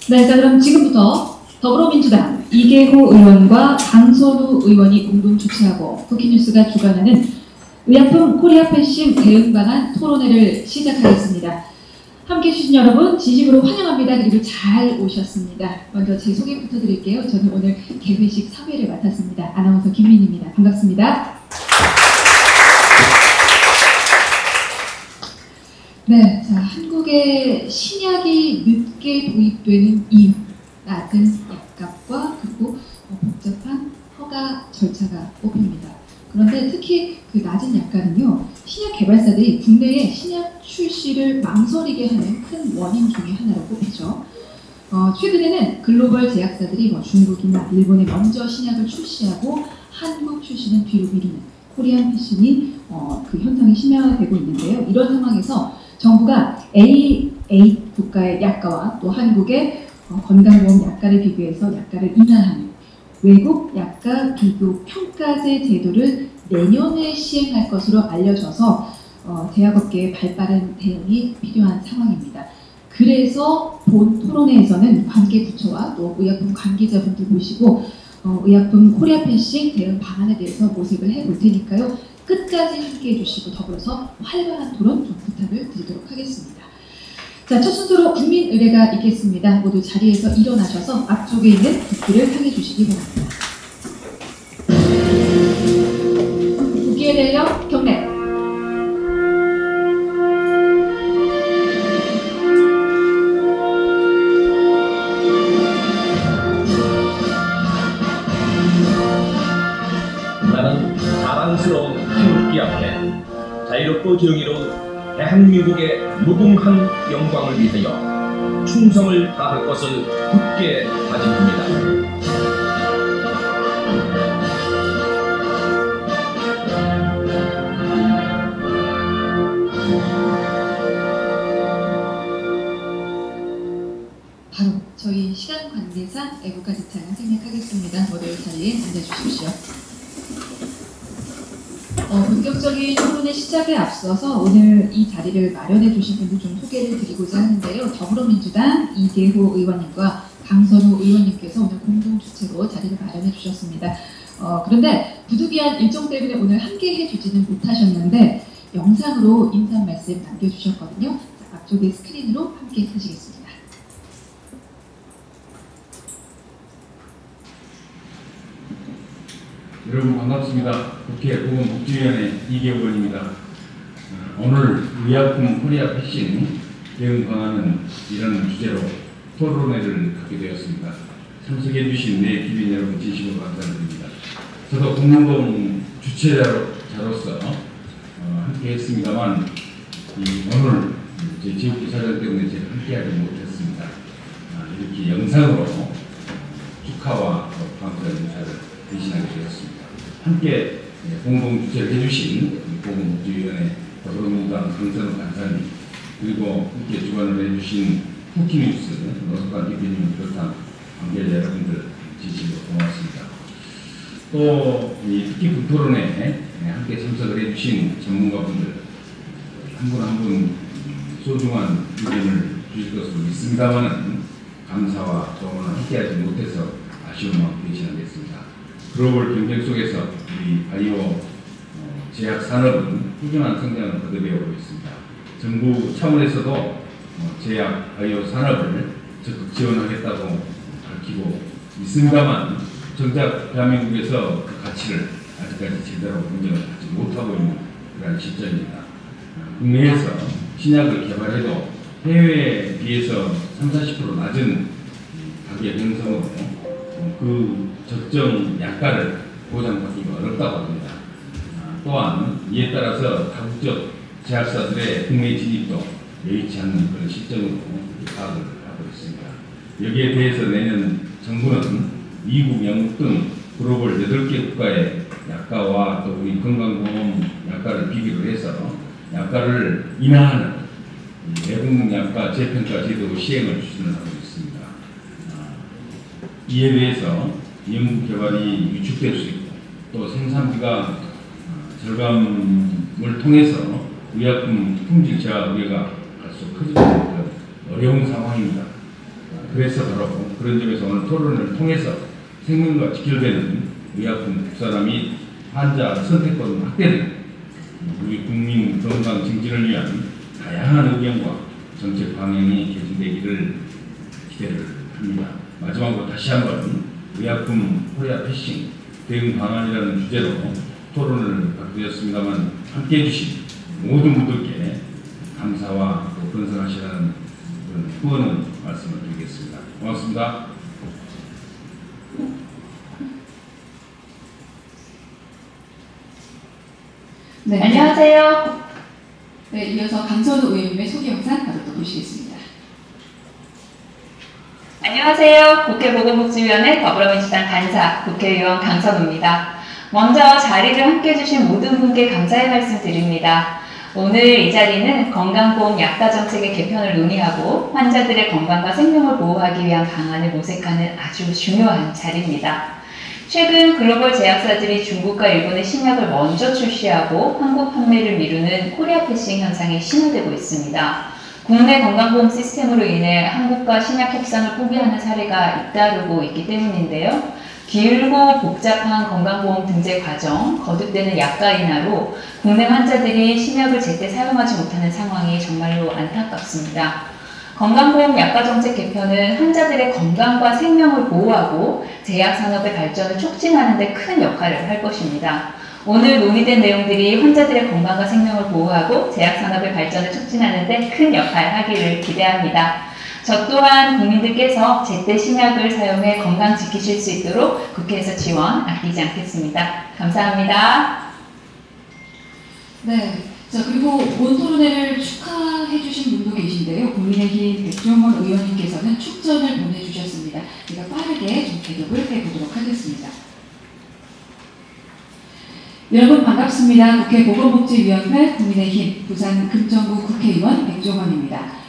네, 자 그럼 지금부터 더불어민주당 이계호 의원과 강선우 의원이 공동 주최하고 쿠키뉴스가 주관하는 의약품 코리아 패싱 대응 방안 토론회를 시작하겠습니다. 함께해 주신 여러분 진심으로 환영합니다. 그리고 잘 오셨습니다. 먼저 제 소개부터 드릴게요. 저는 오늘 개회식 3회를 맡았습니다. 아나운서 김민희입니다. 반갑습니다. 네, 자 한국에 신약이 늦게 도입되는 이유, 낮은 약값과 그리고 복잡한 허가 절차가 꼽힙니다. 그런데 특히 그 낮은 약값은요, 신약 개발사들이 국내에 신약 출시를 망설이게 하는 큰 원인 중에 하나로 꼽히죠. 최근에는 글로벌 제약사들이 중국이나 일본에 먼저 신약을 출시하고 한국 출시는 뒤로 미루는 코리안 패싱이 그 현상이 심화되고 있는데요. 이런 상황에서 정부가 A8 국가의 약가와 또 한국의 건강보험 약가를 비교해서 약가를 인하하는 외국 약가 비교 평가제 제도를 내년에 시행할 것으로 알려져서 제약업계의 발빠른 대응이 필요한 상황입니다. 그래서 본 토론회에서는 관계 부처와 또 의약품 관계자분들 모시고 의약품 코리아 패싱 대응 방안에 대해서 모색을 해볼 테니까요. 끝까지 함께해 주시고 더불어서 활발한 토론 좀 부탁을 드리도록 하겠습니다. 자, 첫 순서로 국민의례가 있겠습니다. 모두 자리에서 일어나셔서 앞쪽에 있는 국기를 향해 주시기 바랍니다. 국기에 대여 경례. 나는 자랑스러운 태극기 앞에 자유롭고 정의로운 대한민국의 무궁한 영광을 위하여 충성을 다할 것을 굳게 다짐합니다. 바로 저희 시간 관계상 애국가 지창을 생략하겠습니다. 모두 자리에 앉아주십시오. 본격적인 토론의 시작에 앞서서 오늘 이 자리를 마련해 주신 분들 좀 소개를 드리고자 하는데요. 더불어민주당 이계호 의원님과 강선우 의원님께서 오늘 공동 주최로 자리를 마련해 주셨습니다. 그런데 부득이한 일정 때문에 오늘 함께 해주지는 못하셨는데 영상으로 인사 말씀 남겨주셨거든요. 자, 앞쪽에 스크린으로 함께 하시겠습니다. 여러분 반갑습니다. 국회 보건복지위원회 이계호 의원입니다. 오늘 의약품 코리아 패싱 대응 방안은 이런 주제로 토론회를 갖게 되었습니다. 참석해 주신 내 기빈 여러분 진심으로 감사드립니다. 저도 공동공 주최자로서 함께 했습니다만 오늘 제 지역구 사정 때문에 제가 함께하지 못했습니다. 이렇게 영상으로 축하와 감사 인사를 대신하게 되었습니다. 함께 공동 주최를 해주신 보건복지위원회 더불어민주당 강선우 간사님, 그리고 함께 주관을 해주신 쿠키뉴스 노석관 대표님을 비롯한 관계자 여러분들 진심으로 고맙습니다. 또 특히 토론회에 함께 참석을 해주신 전문가분들 한 분 한 분 소중한 의견을 주실 것으로 믿습니다만은 감사와 조언을 함께하지 못해서 아쉬운 마음 대신하겠습니다. 글로벌 경쟁 속에서 우리 바이오 제약 산업은 꾸준한 성장을 거듭해오고 있습니다. 정부 차원에서도 제약 바이오 산업을 적극 지원하겠다고 밝히고 있습니다만 정작 대한민국에서 그 가치를 아직까지 제대로 인정을 하지 못하고 있는 그런 시점입니다. 국내에서 신약을 개발해도 해외에 비해서 30-40% 낮은 가격 형성으로 그 적정 약가를 보장받기가 어렵다고 합니다. 또한 이에 따라서 다국적 제약사들의 국내 진입도 여의치 않는 그런 시점으로 파악을 하고 있습니다. 여기에 대해서 내년 정부는 미국, 영국 등 글로벌 8개 국가의 약가와 또 우리 건강보험 약가를 비교를 해서 약가를 인하하는 외국 약가 재평가 제도 시행을 추진하고 있습니다. 이에 대해서 연구 개발이 위축될 수 있고 또 생산비가 절감을 통해서 의약품 품질 저하 우려가 갈수록 커지는 어려운 상황입니다. 그래서 바로 그런 점에서 오늘 토론을 통해서 생명과 직결되는 의약품 국산화 및 환자 선택권 확대는 우리 국민 건강 증진을 위한 다양한 의견과 정책 방향이 개진되기를 기대를 합니다. 마지막으로 다시 한번 의약품 코리아 패싱 대응 방안이라는 주제로 토론을 갖게 되었습니다만 함께해 주신 모든 분들께 감사와 건승하시라는 후원의 말씀을 드리겠습니다. 고맙습니다. 네, 안녕하세요. 네, 이어서 강선우 의원님의 소개 영상 바로 또 보시겠습니다. 안녕하세요. 국회 보건복지위원회 더불어민주당 간사 국회의원 강선우입니다. 먼저 자리를 함께해 주신 모든 분께 감사의 말씀 드립니다. 오늘 이 자리는 건강보험 약가정책의 개편을 논의하고 환자들의 건강과 생명을 보호하기 위한 방안을 모색하는 아주 중요한 자리입니다. 최근 글로벌 제약사들이 중국과 일본의 신약을 먼저 출시하고 한국 판매를 미루는 코리아 패싱 현상이 심화되고 있습니다. 국내 건강보험 시스템으로 인해 한국과 신약 협상을 포기하는 사례가 잇따르고 있기 때문인데요. 길고 복잡한 건강보험 등재 과정, 거듭되는 약가 인하로 국내 환자들이 신약을 제때 사용하지 못하는 상황이 정말로 안타깝습니다. 건강보험 약가정책 개편은 환자들의 건강과 생명을 보호하고 제약산업의 발전을 촉진하는 데 큰 역할을 할 것입니다. 오늘 논의된 내용들이 환자들의 건강과 생명을 보호하고 제약산업의 발전을 촉진하는 데 큰 역할을 하기를 기대합니다. 저 또한 국민들께서 제때 신약을 사용해 건강 지키실 수 있도록 국회에서 지원 아끼지 않겠습니다. 감사합니다. 네, 자 그리고 본 토론회를 축하해주신 분도 계신데요. 국민의힘 백종원 의원님께서는 축전을 보내주셨습니다. 제가 빠르게 좀 대답을 해보도록 하겠습니다. 여러분 반갑습니다. 국회 보건복지위원회 국민의힘 부산 금정구 국회의원 백종원입니다.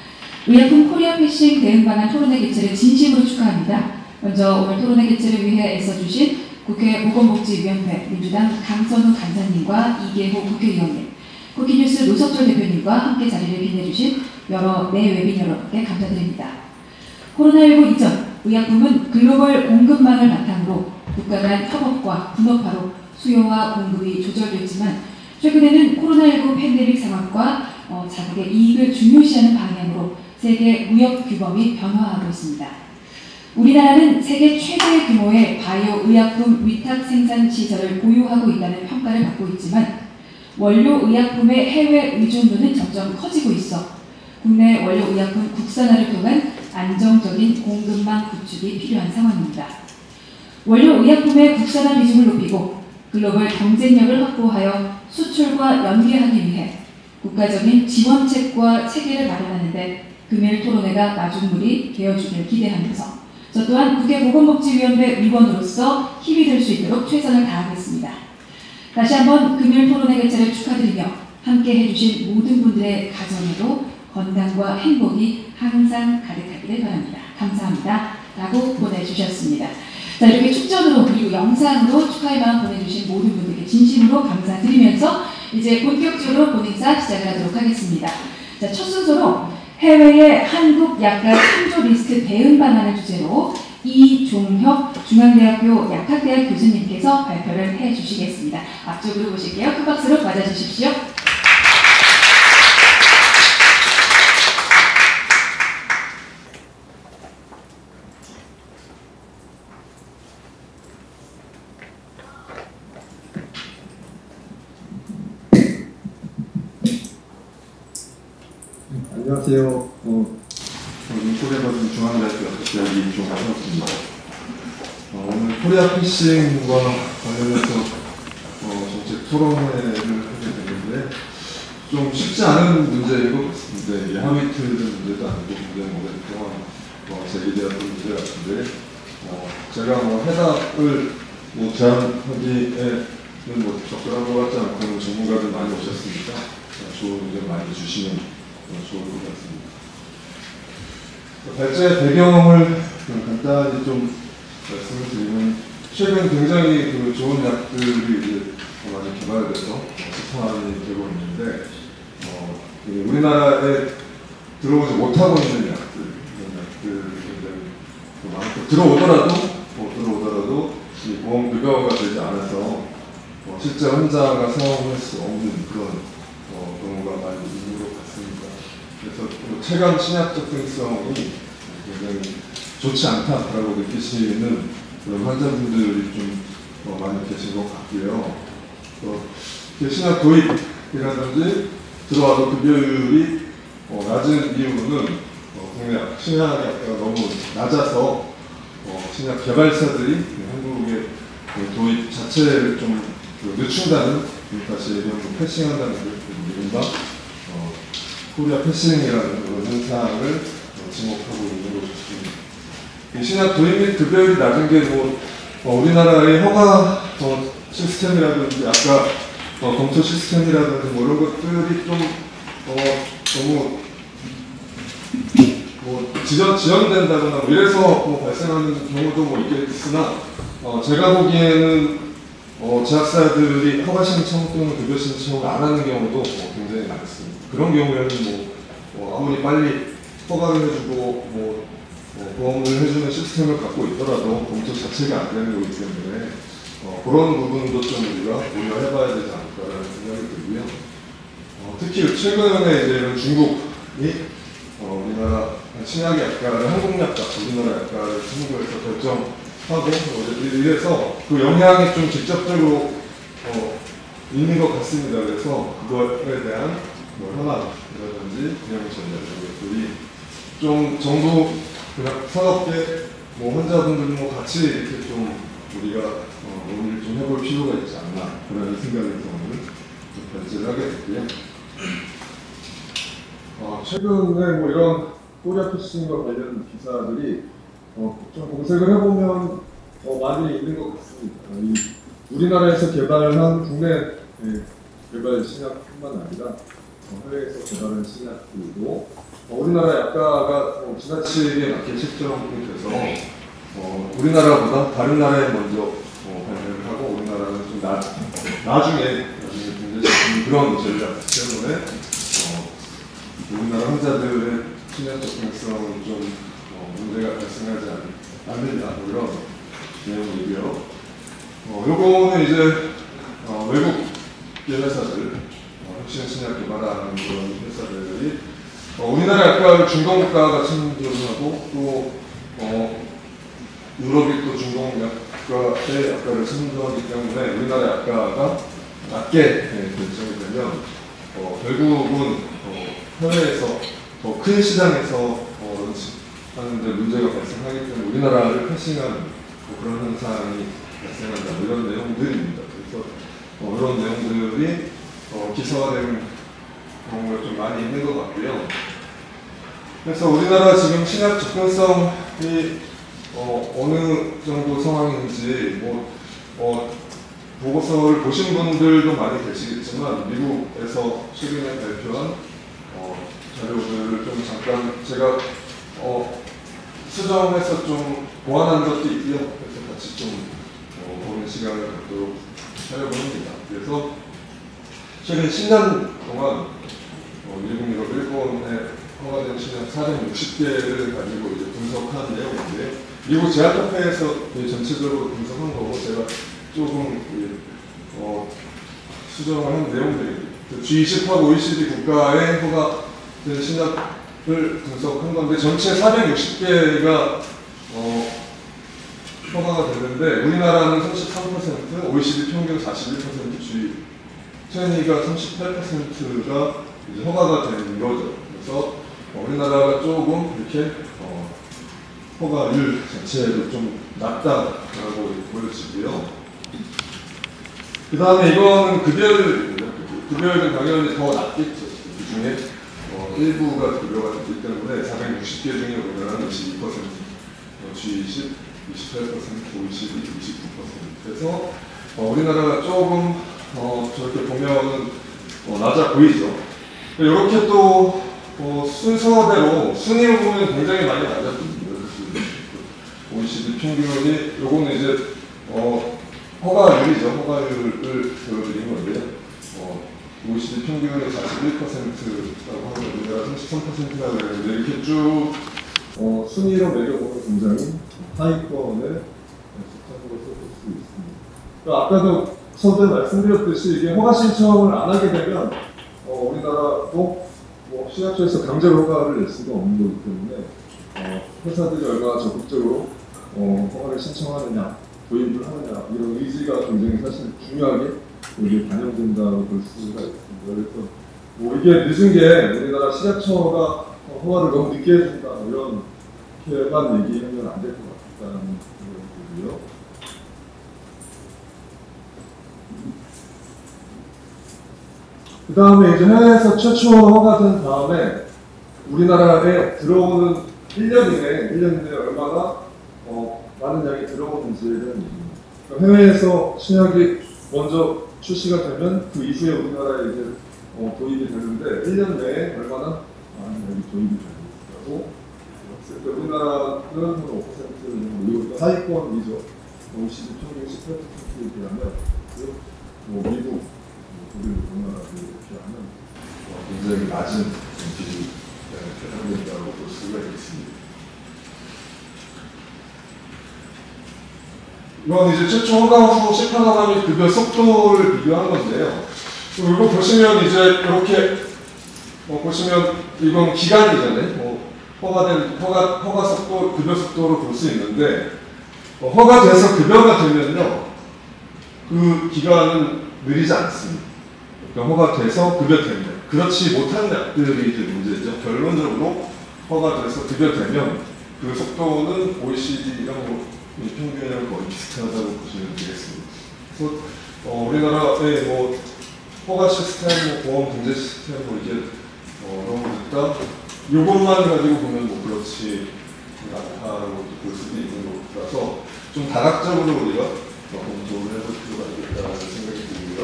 의약품 코리아 패싱 대응 방안 토론회 개최를 진심으로 축하합니다. 먼저 오늘 토론회 개최를 위해 애써주신 국회 보건복지위원회 민주당 강선우 간사님과 이계호 국회의원님, 쿠키뉴스 노석철 대표님과 함께 자리를 빛내주신 여러 내외빈 여러분께 감사드립니다. 코로나19 이전 의약품은 글로벌 공급망을 바탕으로 국가 간 협업과 분업화로 수요와 공급이 조절됐지만 최근에는 코로나19 팬데믹 상황과 자국의 이익을 중요시하는 방향으로 세계 무역 규범이 변화하고 있습니다. 우리나라는 세계 최대 규모의 바이오 의약품 위탁 생산 시설을 보유하고 있다는 평가를 받고 있지만 원료 의약품의 해외 의존도는 점점 커지고 있어 국내 원료 의약품 국산화를 통한 안정적인 공급망 구축이 필요한 상황입니다. 원료 의약품의 국산화 비중을 높이고 글로벌 경쟁력을 확보하여 수출과 연계하기 위해 국가적인 지원책과 체계를 마련하는 데 금일 토론회가 마중물이 되어주길 기대하면서 저 또한 국회 보건복지위원회 위원으로서 힘이 될 수 있도록 최선을 다하겠습니다. 다시 한번 금일 토론회 개최를 축하드리며 함께 해주신 모든 분들의 가정에도 건강과 행복이 항상 가득하기를 바랍니다. 감사합니다. 라고 보내주셨습니다. 자, 이렇게 축전으로 그리고 영상으로 축하의 마음 보내주신 모든 분들께 진심으로 감사드리면서 이제 본격적으로 본인사 시작을 하도록 하겠습니다. 자, 첫 순서로 해외의 한국 약가 참조 리스트 대응 방안을 주제로 이종혁 중앙대학교 약학대학 교수님께서 발표를 해주시겠습니다. 앞쪽으로 보실게요. 큰 박수로 맞아주십시오. 안녕하세요. 저는 코리아버진 중앙대학교 약학대학 이종혁입니다. 오늘 코리아 패싱과 관련해서 정책 토론회를 하게 됐는데 좀 쉽지 않은 문제인 것 같습니다. 이게 하위 틀린 문제도 아니고 굉장히 오랫동안 제기되었던 문제 같은데 제가 해답을 제안하기에는 적절한 것 같지 않고 전문가들 많이 오셨으니까 좋은 의견 많이 주시면 좋을 것 같습니다. 발제 배경을 간단히 좀 말씀을 드리면 최근 굉장히 좋은 약들이 이제 많이 개발돼서 시판이 되고 있는데 우리나라에 들어오지 못하고 있는 약들, 이런 약들이 굉장히 많고 들어오더라도 이 보험 급여가 되지 않아서 실제 환자가 사용할 수 없는 그런 경우가 많이 있는 것 같습니다. 그래서 체감 신약 접근성이 굉장히 좋지 않다라고 느끼시는 그런 환자분들이 좀 많이 계신 것 같고요. 신약 도입이라든지 들어와도 급여율이 낮은 이유는 국내 신약이 아까 너무 낮아서 신약 개발사들이 한국의 도입 자체를 좀 늦춘다는, 다시 이런 패싱한다는 이른바 코리아 패싱이라는 그런 현상을 지목하고 있는 것 같습니다. 이 신약 도입 및 급여율이 낮은 게 우리나라의 허가 시스템이라든지 아까 검토 시스템이라든지 이런 것들이 좀 너무 지연된다거나 이래서 발생하는 경우도 있겠으나 제가 보기에는 제약사들이 허가 신청 또는 급여 신청을 안 하는 경우도 굉장히 많습니다. 그런 경우에는 아무리 빨리 허가를 해주고 보험을 해주는 시스템을 갖고 있더라도 검토 자체가 안 되는 거기 때문에 그런 부분도 좀 우리가 고려해봐야 되지 않을까라는 생각이 들고요. 특히 최근에 이제 이런 중국이 우리나라 신약 약가를 한국 약가, 우리나라 약가를 중국에서 결정하고 이래서 그 영향이 좀 직접적으로 있는 것 같습니다. 그래서 그거에 대한 현안이라든지 비용전략 이런 것들이 좀 정부 산업계 환자분들 같이 이렇게 좀 우리가 논의를 좀 해볼 필요가 있지 않나 그런 생각에서 오늘 좀 발제를 하게 됐고요. 최근에 이런 코리아 패싱과 관련 기사들이 좀 검색을 해보면 많이 있는 것 같습니다. 우리나라에서 개발한 국내 개발 신약뿐만 아니라 해외에서 개발한 신약들도 우리나라 약가가 지나치게 낮게 책정이 돼서 우리나라보다 다른 나라에 먼저 발매를 하고 우리나라는 좀 나중에 굉장히 그런 전략 때문에 우리나라 환자들의 신약 접근성은 좀 문제가 발생하지 않느냐 이런 내용이고요. 요거는 이제 외국 회사들, 혁신 신약 개발하는 그런 회사들이 우리나라 약가를 중공가가 선정하고 또 유럽이 또 중공약가의 약가를 선정하기 때문에 우리나라 약가가 낮게 결정이 되면 결국은 해외에서 더 큰 시장에서 하는데 문제가 발생하기 때문에 우리나라를 패싱하는 그런 현상이 발생한다 이런 내용들입니다. 그래서 이런 내용들이 기사화되는 경우가 좀 많이 있는 것 같고요. 그래서 우리나라 지금 신약 접근성이 어느 정도 상황인지 보고서를 보신 분들도 많이 계시겠지만 미국에서 최근에 발표한 자료들을 좀 잠깐 제가 수정해서 좀 보완한 것도 있고요. 그래서 같이 좀 보는 시간을 갖도록 하려고 합니다. 그래서 최근 10년 동안 일본에 허가된 신약 460개를 가지고 이제 분석한 내용인데 미국 제약협회에서 전체적으로 분석한 거고 제가 조금 수정을 한 내용들입니다. G20하고 OECD 국가의 허가된 신약을 분석한 건데 전체 460개가 허가가 되는데 우리나라는 33%, OECD 평균 41%, G20가 38%가 이제 허가가 되는 거죠. 그래서 우리나라가 조금 이렇게 허가율 자체도 좀 낮다라고 보여지고요. 그 다음에 이거는 급여율입니다. 급여율은 당연히 더 낮겠죠. 그 중에 일부가 급여가 되기 때문에 460개 중에 우리나라는 22%, G20 28%, OECD 29%. 그래서 우리나라가 조금 저렇게 보면은 낮아 보이죠. 이렇게 또 순서대로 순위로 보면 굉장히 많이 낮았거든요. OECD 평균이 요거는 이제 허가율이죠. 허가율을 보여드린 건데요. OECD 평균이 41%라고 하고 우리나라 33%라고 했는데 이렇게 쭉 순위로 매겨보면 굉장히 하위권에 속한 것으로 볼 수 있습니다. 그러니까 아까도 서두에 말씀드렸듯이 이게 허가 신청을 안 하게 되면 우리나라도 뭐 시役처에서 강제로 허가를 낼 수가 없는 거기 때문에 회사들이 얼마나 적극적으로 허가를 신청하느냐, 도입을 하느냐 이런 의지가 굉장히 사실 중요하게 여기에 반영된다고 볼 수가 있습니다. 그래서 뭐 이게 늦은 게 우리나라 시役처가 허가를 너무 늦게 해준다 이렇게만 얘기하면 안 될 것 같다는 생각이 들고요. 그 다음에 이제 해외에서 최초 허가된 다음에 우리나라에 들어오는 1년 이내에 얼마나 많은 양이 들어오는지에 대한 얘기입니다. 그러니까 해외에서 신약이 먼저 출시가 되면 그 이후에 우리나라에 이제 도입이 되는데 1년 내에 얼마나 많은 양이 도입이 되는지라고 했을 때 우리나라는 5% 미국 하위권이죠. OECD 평균 18%에 비하면 미국, 독일, 우리나라에 비하면 굉장히 낮은 비율이 해당된다고 볼 수가 있습니다. 이건 이제 최초 허가 후 시판허가 및 급여 속도를 비교한 건데요. 이거 보시면 이제 이렇게 보시면 이건 기간이잖아요. 허가 속도, 급여 속도로 볼 수 있는데 허가돼서 급여가 되면요, 그 기간은 느리지 않습니다. 그러니까 허가돼서 급여되면 그렇지 못한 약들이 이제 문제죠. 결론적으로 허가돼서 급여되면 그 속도는 OECD랑 평균이랑 거의 비슷하다고 보시면 되겠습니다. 그래서 우리나라의 허가 시스템, 보험 등재 시스템 이게 너무 늦다. 이것만 가지고 보면 그렇지 않다고 볼 수도 있는 것이라서 좀 다각적으로 우리가 검토를 해볼 필요가 있겠다는 생각이 들고요.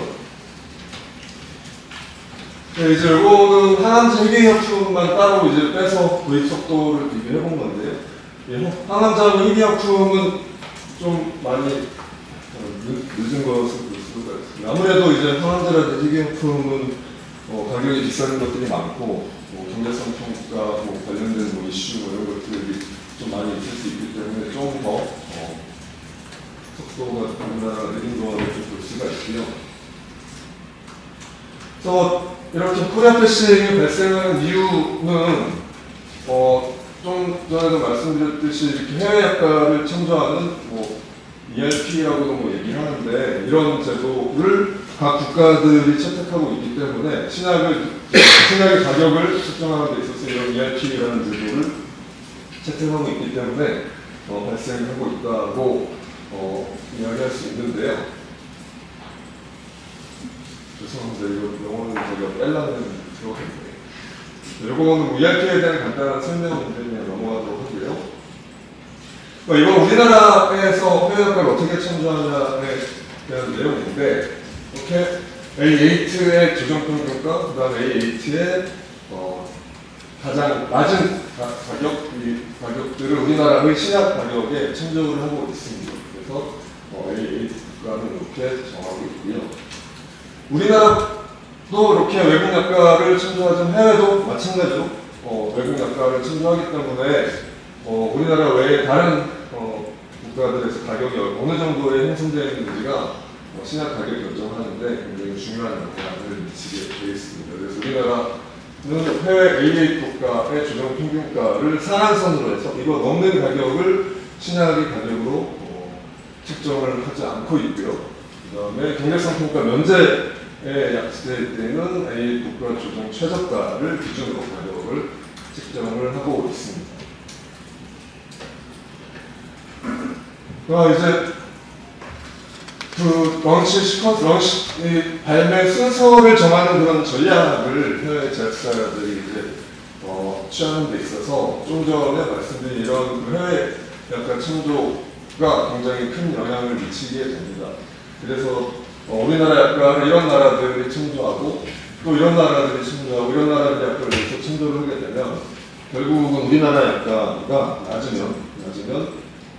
네, 이제 이거는 항암제 희귀약품만 따로 이제 빼서 도입 속도를 비교해 본 건데요. 항암제 희귀약품은 좀 많이 늦은 것으로 볼 수가 있습니다. 아무래도 이제 항암제라든지 희귀약품은 가격이 비싼 것들이 많고 경제성 평가 관련된 이슈 이런 것들이 좀 많이 있을 수 있기 때문에 좀 더 속도가 우리나라가 느린 거를 볼 수가 있고요. 그래서 이렇게 코리아 패싱이 발생하는 이유는 좀 전에도 말씀드렸듯이 이렇게 해외 약가를 창조하는 ERP라고도 얘기하는데 이런 제도를 각 국가들이 채택하고 있기 때문에 신약의 가격을 측정하는 데 있어서 이런 ERP라는 제도를 채택하고 있기 때문에 발생하고 있다고 이야기할 수 있는데요. 죄송합니다. 이거 영어는 제가 뺄라는 들어갔는데 이거는 ERP에 대한 간단한 설명인데 넘어가도록 하고요. 이건 우리나라에서 해외약가를 어떻게 창조하냐에 대한 내용인데 이렇게 A8의 조정평균가, 그 다음에 A8의 가장 낮은 가격들을 우리나라의 신약 가격에 청정을 하고 있습니다. 그래서 A8 국가는 이렇게 정하고 있고요. 우리나라도 이렇게 외국 약가를 청정하지만 해외도 마찬가지로 외국 약가를 청정하기 때문에 우리나라 외에 다른 국가들에서 가격이 어느 정도에 형성되어 있는지가 신약 가격 결정하는데 굉장히 중요한 영향을 미치게 되어 있습니다. 그래서 우리나라는 해외 A8 국가의 조정 평균가를 상한선으로 해서 이거 넘는 가격을 신약의 가격으로 측정을 하지 않고 있고요. 그 다음에 경제성 평가 면제에 약세될 때는 A8 국가 조정 최저가를 기준으로 가격을 측정을 하고 있습니다. 이제 발매 순서를 정하는 그런 전략을 해외 제약사들이 이제 취하는 데 있어서 좀 전에 말씀드린 이런 해외 약간 창조가 굉장히 큰 영향을 미치게 됩니다. 그래서 우리나라 약간을 이런 나라들이 창조하고 또 이런 나라들이 창조하고 이런 나라들이 약간을 계속 창조를 하게 되면 결국은 우리나라 약가가 낮으면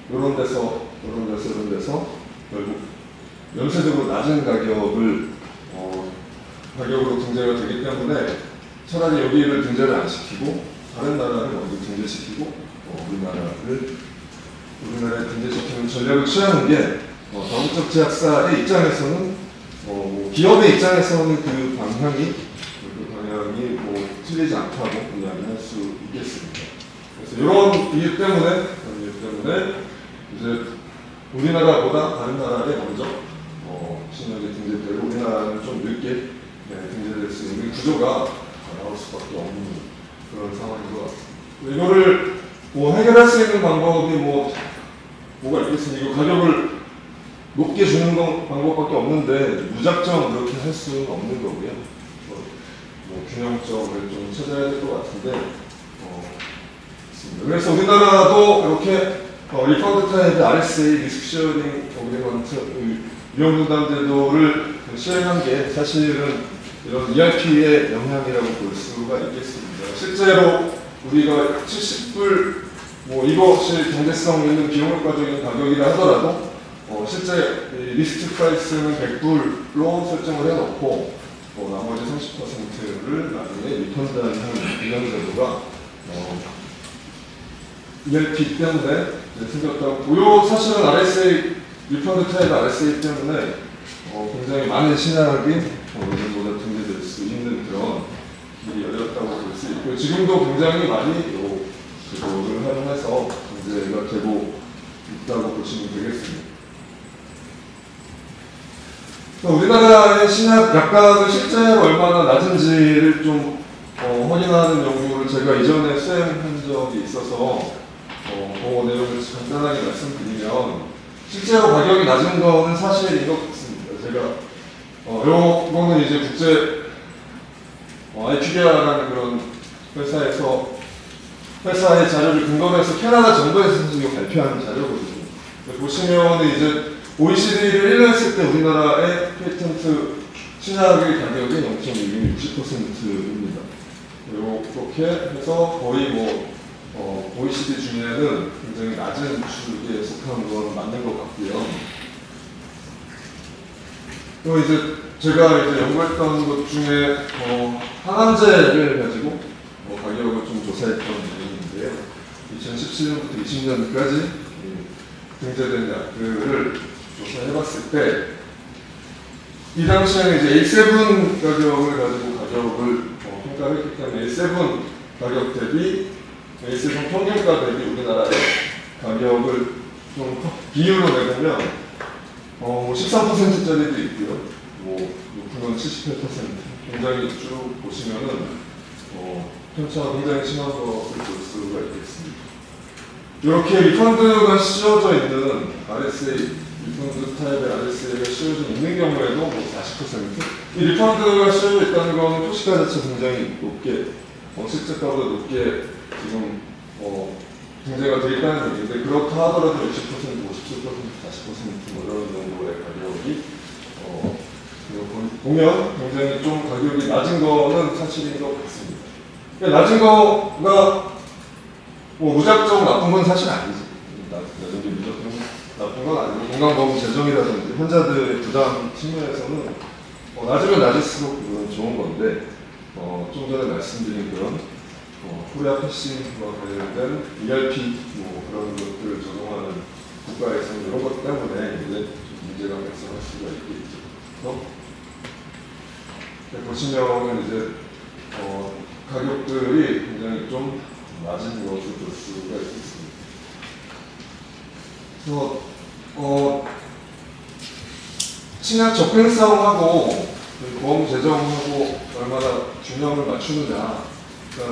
이런 데서 결국 연쇄적으로 낮은 가격으로 등재가 되기 때문에 차라리 여기를 등재를 안 시키고 다른 나라를 먼저 등재시키고 우리나라를 관련해 등재시키는 전략을 취하는 게 다국적 제약사의 입장에서는 뭐 기업의 입장에서는 그 방향이 뭐 틀리지 않다고 이야기할 수 있겠습니다. 그래서 이런 이유 때문에 이제 우리나라보다 다른 나라에 먼저 신약이 등재되고 우리나라는 좀 늦게 등재될 수 있는 구조가 나올 수밖에 없는 그런 상황인 것 같습니다. 이거를 뭐 해결할 수 있는 방법이 뭐가 있겠습니까? 이거 가격을 높게 주는 방법밖에 없는데 무작정 그렇게 할 수는 없는 거고요. 뭐 균형점을 좀 찾아야 될 것 같은데 그래서 우리나라도 이렇게 리펀드 타입의 RSA 리스크 쉐어링 어그리먼트 위험분담 제도를 시행한 게 사실은 이런 ERP의 영향이라고 볼 수가 있겠습니다. 실제로 우리가 70불 이것이 경제성 있는 비용효과적인 가격이라 하더라도 실제 리스트 프라이스는 100불로 설정을 해놓고 나머지 30%를 나중에 리펀드하는 이런 제도가 ERP 때문에 생겼다고. 사실은 RSA 리펀드 타입 RSA 때문에 굉장히 많은 신약이 오늘보다 등재될 수 있는 그런 길이 열렸다고 볼 수 있고 지금도 굉장히 많이 제도를 활용해서 등재가 되고 있다고 보시면 되겠습니다. 우리나라의 신약 약관은 실제로 얼마나 낮은지를 좀 확인하는 연구를 제가 이전에 수행한 적이 있어서 그 내용을 간단하게 말씀드리면 실제로 가격이 낮은 거는 사실인 것 같습니다. 제가 요거는 이제 국제 IQVIA라는 그런 회사의 자료를 근거로 해서 캐나다 정부에서 발표한 자료거든요. 보시면 이제 OECD를 1년 했을 때 우리나라의 페이턴트 신약의 가격이 0.60%입니다. 이렇게 해서 거의 OECD 중에는 굉장히 낮은 축에 속한 건 맞는 것 같고요. 또 이제 제가 연구했던 것 중에 항암제를 가지고 가격을 좀 조사했던 내용인데요. 2017년부터 20년까지 등재된 약들을 조사해봤을 때 이 당시에는 이제 A7 가격을 가지고 가격을 평가했기 때문에 A7 가격 대비 A7 평균가 대비 우리나라의 가격을 좀 비율로 내보면 13%짜리도 있고요. 높은 건 78%. 굉장히 쭉 보시면은 편차가 굉장히 심한 것을 볼 수가 있겠습니다. 이렇게 리펀드가 씌워져 있는 RSA 리펀드 타입의 RSA가 씌워져 있는 경우에도 40%. 이 리펀드가 씌워져 있다는 것은 표시가 자체 굉장히 높게 실제가보다 높게 지금 등재가 되어 있다는 얘기인데 그렇다 하더라도 60%, 57%, 40% 이런 정도의 가격이 보면 굉장히 좀 가격이 낮은 거는 사실인 것 같습니다. 낮은 거가 무작정 나쁜 건 사실 아니지. 낮은 게 무작정 나쁜 건 아니고 건강보험 재정이라든지 환자들의 부담 측면에서는 낮으면 낮을수록 그건 좋은 건데 좀 전에 말씀드린 그런 코리아 패싱과 관련된 ERP 그런 것들을 적용하는 국가에서는 이런 것 때문에 이제 문제가 발생할 수가 있겠죠. 보시면은 이제 가격들이 굉장히 좀 낮은 것을 볼 수가 있습니다. 그래서 신약 접근성하고 보험 재정하고 얼마나 균형을 맞추느냐가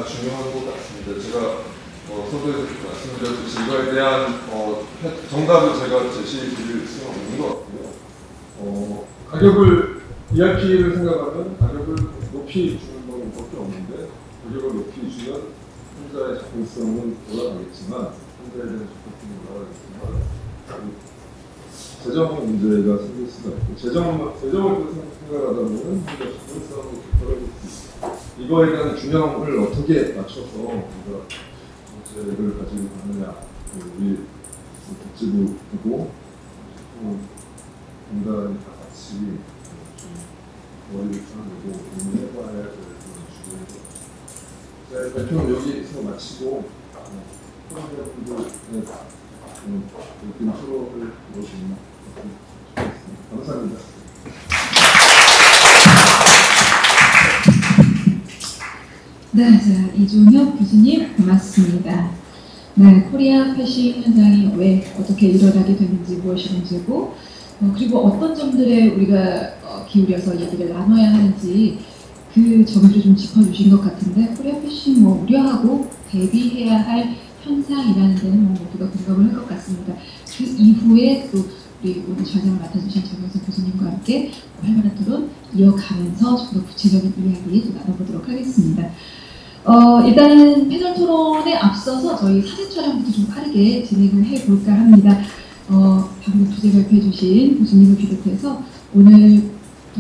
중요한 것 같습니다. 제가 서두에 말씀드렸듯이 이거에 대한 정답을 제가 제시드릴 수는 없는 것 같고요. 가격을 ERP를 생각하면 가격을 높이 주는 방법밖에 없는데 가격을 높이 주면 환자의 접근성은 올라가겠지만 환자에 대한 접근성은 올라가겠지만 재정 문제가 생길 수가 있고 재정을 생각하다 보면 환자 접근성이 떨어질 수 있습니다. 이거에 대한 균형을 어떻게 맞춰서 우리가 정책을 가지고 가느냐 우리 복지부하고 공단이 다 같이 좀 머리를 풀어내고 고민해봐야 될 그런 주제인 것 같습니다. 발표는 여기서 마치고 여러분들 웃긴 프로를 보시면 좋겠습니다. 감사합니다. 네, 자, 이종혁 교수님 고맙습니다. 네, 코리아 패싱 현장이 왜 어떻게 일어나게 되는지 무엇이 문제고 그리고 어떤 점들에 우리가 기울여서 얘기를 나눠야 하는지 그 점들을 좀 짚어주신 것 같은데 코리아 패싱 우려하고 대비해야 할 현상이라는 데는 모두가 공감을 할 것 같습니다. 그 이후에 또 우리 오늘 좌장을 맡아주신 정영석 교수님과 함께 활발한 토론 이어가면서 좀 더 구체적인 이야기 좀 나눠보도록 하겠습니다. 일단은 패널 토론에 앞서서 저희 사진 촬영부터 좀 빠르게 진행을 해볼까 합니다. 방금 주제 발표해 주신 교수님을 비롯해서 오늘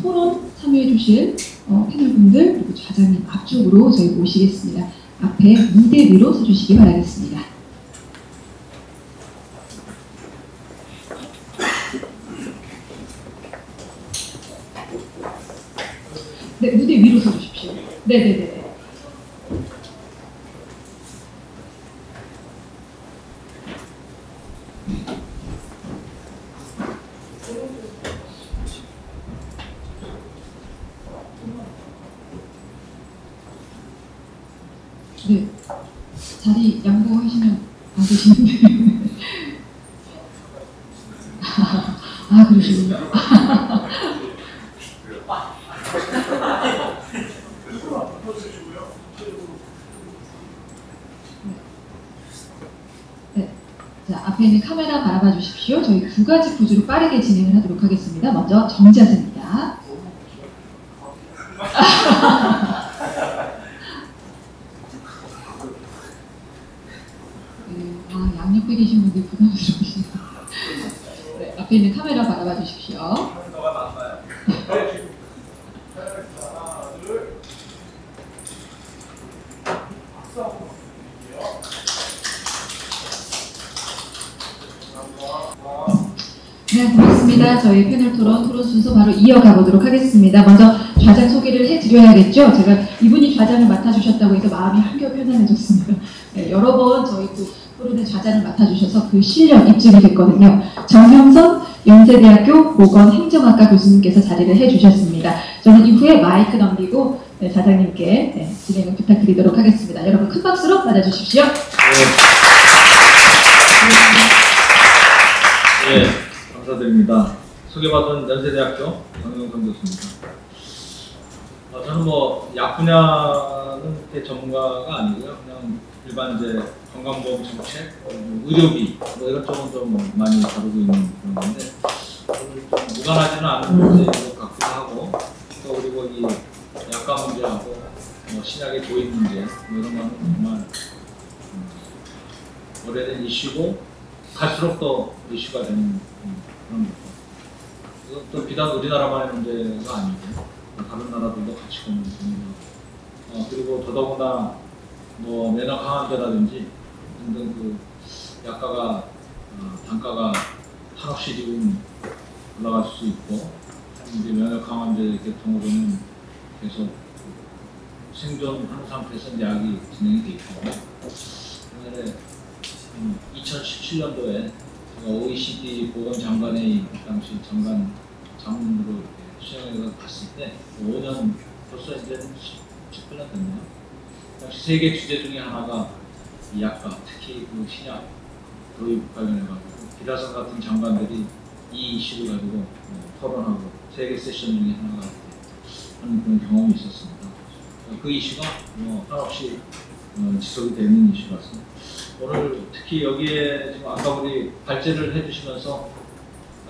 토론 참여해 주실 패널분들 그리고 좌장님 앞쪽으로 저희 모시겠습니다. 앞에 무대 위로 서주시기 바라겠습니다. 네, 무대 위로 서주십시오. 네네네. 네, 자리 양보하시면 안 되시는데. 아, 그러시군요. 네. 자, 앞에 있는 카메라 바라봐 주십시오. 저희 두 가지 포즈로 빠르게 진행을 하도록 하겠습니다. 먼저 정자세입니다. 양옆에 계신 분들 부담스러우시네요. 네, 앞에 있는 카메라 바라봐 주십시오. 네, 고맙습니다. 저희 패널 토론 순서 바로 이어가 보도록 하겠습니다. 먼저 좌장 소개를 해드려야겠죠? 제가 이분이 좌장을 맡아주셨다고 해서 마음이 한결 편안해졌습니다. 네, 여러 번 저희 또 토론의 좌장을 맡아주셔서 그 실력 입증이 됐거든요. 정형선 연세대학교 보건행정학과 교수님께서 자리를 해주셨습니다. 저는 이후에 마이크 넘기고 좌장님께 진행을 부탁드리도록 하겠습니다. 여러분 큰 박수로 맞아주십시오. 네, 감사드립니다. 소개받은 연세대학교 정영선 교수입니다. 저는 약 분야는 전문가가 아니고요. 그냥 일반 건강보험 정책, 의료비 이런 쪽은 좀 많이 다루고 있는 그런 건데 오늘 좀 무관하지는 않은 문제인 것 같기도 하고 또 그리고 이 약가 문제하고 신약의 도입 문제 이런 거는 정말 오래된 이슈고 갈수록 더 이슈가 되는 그런 것. 이것도 비단 우리나라만의 문제가 아니고 다른 나라들도 같이 보는 겁니다. 그리고 더더구나 면역 항암제라든지 등등 그 약가가 단가가 한없이 지금 올라갈 수 있고 이제 면역 항암제 계통으로는 계속 생존하는 상태에서 약이 진행이 돼 있거든요. 그런데 2017년도에 OECD 보건장관의 당시 장관 자문으로 수행해서 갔을 때 5년 벌써 이제 18년 됐네요. 당시 세계 주제 중에 하나가 이 약가, 특히 그 신약 도입 관련해가지고 비라선 같은 장관들이 이 이슈를 가지고 토론하고 세계 세션 중에 하나가 하는 그런 경험이 있었습니다. 그 이슈가 한없이 지속이 되는 이슈라서 오늘 특히 여기에 지금 아까 우리 발제를 해주시면서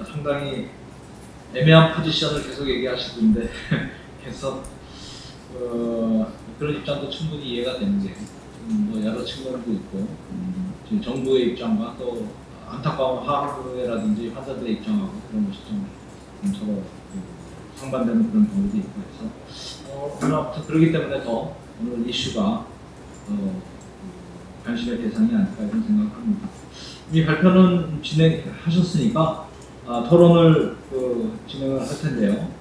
상당히 애매한 포지션을 계속 얘기하시던데 그래서 그런 입장도 충분히 이해가 되는 게 여러 측면도 있고 지금 정부의 입장과 또 안타까운 하루라든지 환자들의 입장하고 그런 것이 좀 서로 상반되는 그런 경우도 있고 해서 아무튼 그렇기 때문에 더 오늘 이슈가 관심의 대상이 아닐까 이런 생각을 합니다. 이 발표는 진행하셨으니까 토론을 진행을 할 텐데요.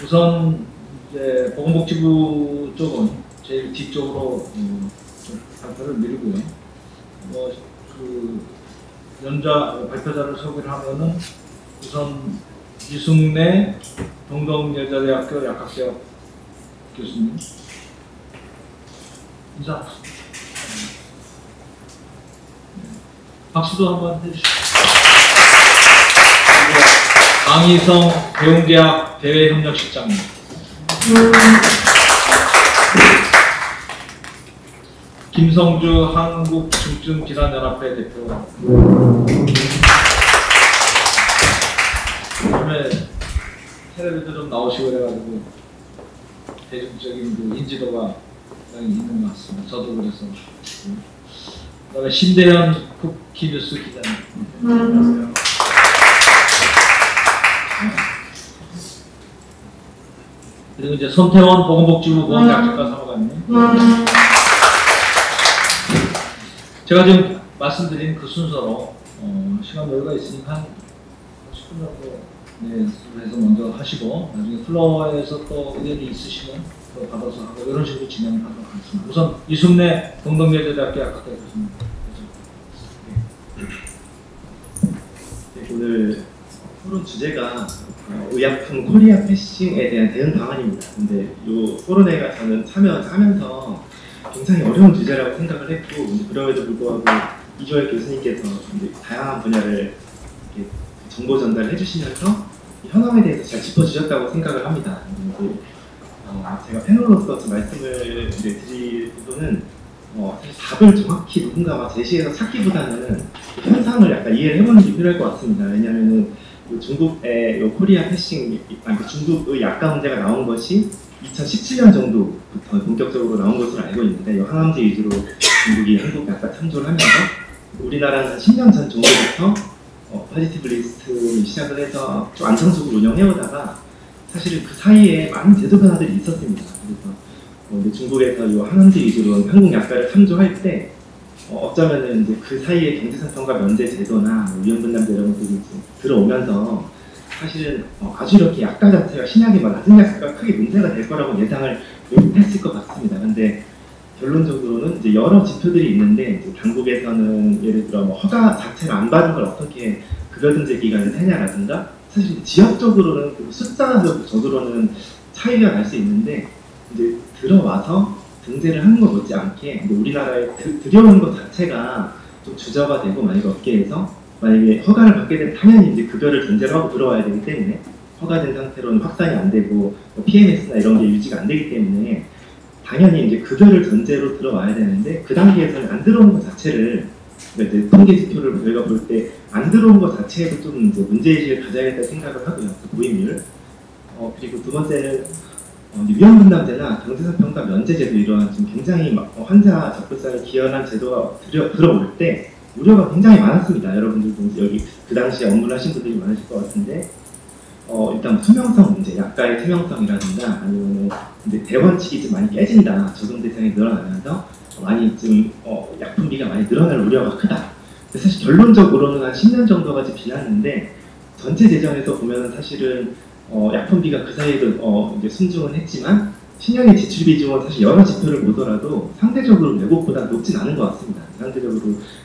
우선 이제 보건복지부 쪽은 제일 뒤쪽으로 발표를 미루고요. 발표자를 소개를 하면은 우선 이승래 동덕여자대학교 약학대학 교수님 인사. 박수도 한번 해주시죠. 강희성 대웅대학 대외협력실장님. 김성주 한국중증질환연합회 대표. 요즘에 텔레비도 좀 나오시고 그래가지고 대중적인 그 인지도가 굉장히 있는 것 같습니다. 저도 그래서. 그다음에 신대현 국기뉴스 기자님. 안녕하세요. 그리고 이제 손태원 보건복지부 보건약학과 사무관님. 제가 지금 말씀드린 그 순서로 시간 여유가 있으니까 한 10분 정도 해서 먼저 하시고 나중에 플로어에서 또 의견이 있으시면 또 받아서 하고 이런 식으로 진행하도록 하겠습니다. 우선 이승래 동덕여자대학교 약학과 교수님. 오늘 토론 주제가 의약품 코리아 패싱에 대한 대응 방안입니다. 근데 이 토론회가 저는 참여하면서 굉장히 어려운 주제라고 생각을 했고, 그럼에도 불구하고 이주열 교수님께서 다양한 분야를 정보 전달을 해주시면서 현황에 대해서 잘 짚어주셨다고 생각을 합니다. 제가 패널로서 좀 말씀을 드릴 부분은 사실 답을 정확히 누군가가 제시해서 찾기보다는 현상을 약간 이해를 해보는 게 필요할 것 같습니다. 왜냐하면 중국의 코리아 패싱, 중국의 약가 문제가 나온 것이 2017년 정도부터 본격적으로 나온 것으로 알고 있는데, 항암제 위주로 중국이 한국 약가 참조를 하면서 우리나라는 10년 전 정도부터 포지티브 리스트를 시작을 해서 좀 안정적으로 운영해오다가 사실은 그 사이에 많은 제도 변화들이 있었습니다. 그래서 중국에서 이 항암제 위주로 한국 약가를 참조할 때 어쩌면은 이제 그 사이에 경제상평가 면제 제도나 위험분담제 이런 것들이 들어오면서 사실은 아주 이렇게 약가 자체가 신약이 낮은 약가가 크게 문제가 될 거라고 예상을 못했을 것 같습니다. 근데 결론적으로는 이제 여러 지표들이 있는데, 이제 당국에서는 예를 들어 허가 자체를 안 받은 걸 어떻게 급여 등재 기간을 세냐라든가, 사실 지역적으로는 숫자적으로는 차이가 날 수 있는데, 이제 들어와서 등재를 하는 것 못지않게 우리나라에 들여오는 것 자체가 좀 주저가 되고, 만약에 업계에서 만약에 허가를 받게 되면 당연히 이제 급여를 전제로 하고 들어와야 되기 때문에, 허가된 상태로는 확산이 안 되고 PMS나 이런 게 유지가 안 되기 때문에 당연히 이제 급여를 전제로 들어와야 되는데, 그 단계에서는 안 들어오는 것 자체를 이제 통계 지표를 저희가 볼 때 안 들어온 것 자체에도 좀 이제 문제의식을 가져야겠다 생각을 하고요. 그 보임률. 그리고 두 번째는 위험분담제나 경제상평가 면제제도 이러한 좀 굉장히 환자 접근성을 기여한 제도가 들어올 때 우려가 굉장히 많았습니다. 여러분들도 여기 그 당시에 업무를 하신 분들이 많으실 것 같은데, 일단 투명성 문제, 약가의 투명성이라든가 아니면 이제 대원칙이 좀 많이 깨진다, 적용 대상이 늘어나면서 많이 좀 약품비가 많이 늘어날 우려가 크다. 근데 사실 결론적으로는 한 10년 정도가 지났는데, 전체 재정에서 보면은 사실은 약품비가 그 사이에도 이제 순증은 했지만 신약의 지출 비중은 사실 여러 지표를 보더라도 상대적으로 외국보다 높진 않은 것 같습니다. 상대적으로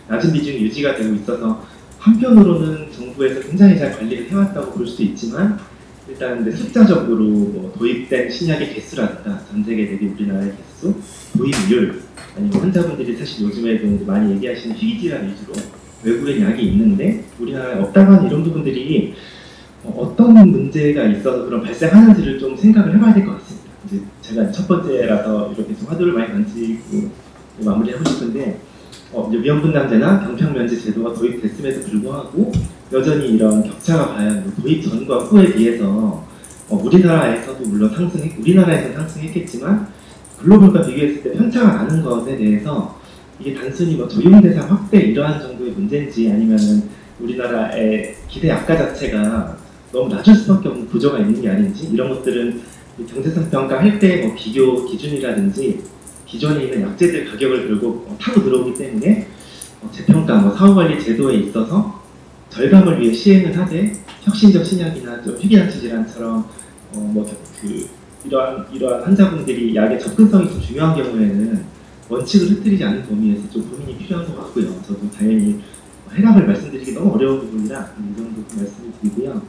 낮은 비중이 유지가 되고 있어서 한편으로는 정부에서 굉장히 잘 관리를 해왔다고 볼 수도 있지만, 일단 근데 숫자적으로 도입된 신약의 개수라든가 전 세계 대비 우리나라의 개수, 도입률, 아니면 환자분들이 사실 요즘에도 많이 얘기하시는 희귀질환 위주로 외국엔 약이 있는데 우리나라에 없다고 하는 이런 부분들이 어떤 문제가 있어서 그런 발생하는지를 좀 생각을 해봐야 될 것 같습니다. 이제 제가 첫 번째라서 이렇게 좀 화두를 많이 던지고 마무리하고 싶은데, 이제 위험분담제나 경평면제 제도가 도입됐음에도 불구하고 여전히 이런 격차가 과연 도입 전과 후에 비해서 우리나라에서도 물론 우리나라에서 상승했겠지만 글로벌과 비교했을 때 편차가 나는 것에 대해서 이게 단순히 적용 대상 확대 이러한 정도의 문제인지, 아니면은 우리나라의 기대 약가 자체가 너무 낮을 수밖에 없는 구조가 있는 게 아닌지, 이런 것들은 경제성 평가할 때 비교 기준이라든지 기존에 있는 약제들 가격을 결국 타고 들어오기 때문에 재평가, 사후관리 제도에 있어서 절감을 위해 시행을 하되 혁신적 신약이나 좀 희귀한치 질환처럼 이러한 환자분들이 약의 접근성이 좀 중요한 경우에는 원칙을 흐트리지 않는 범위에서 좀 고민이 필요한 것 같고요. 저도 당연히 해답을 말씀드리기 너무 어려운 부분이라 이 정도 말씀을 드리고요.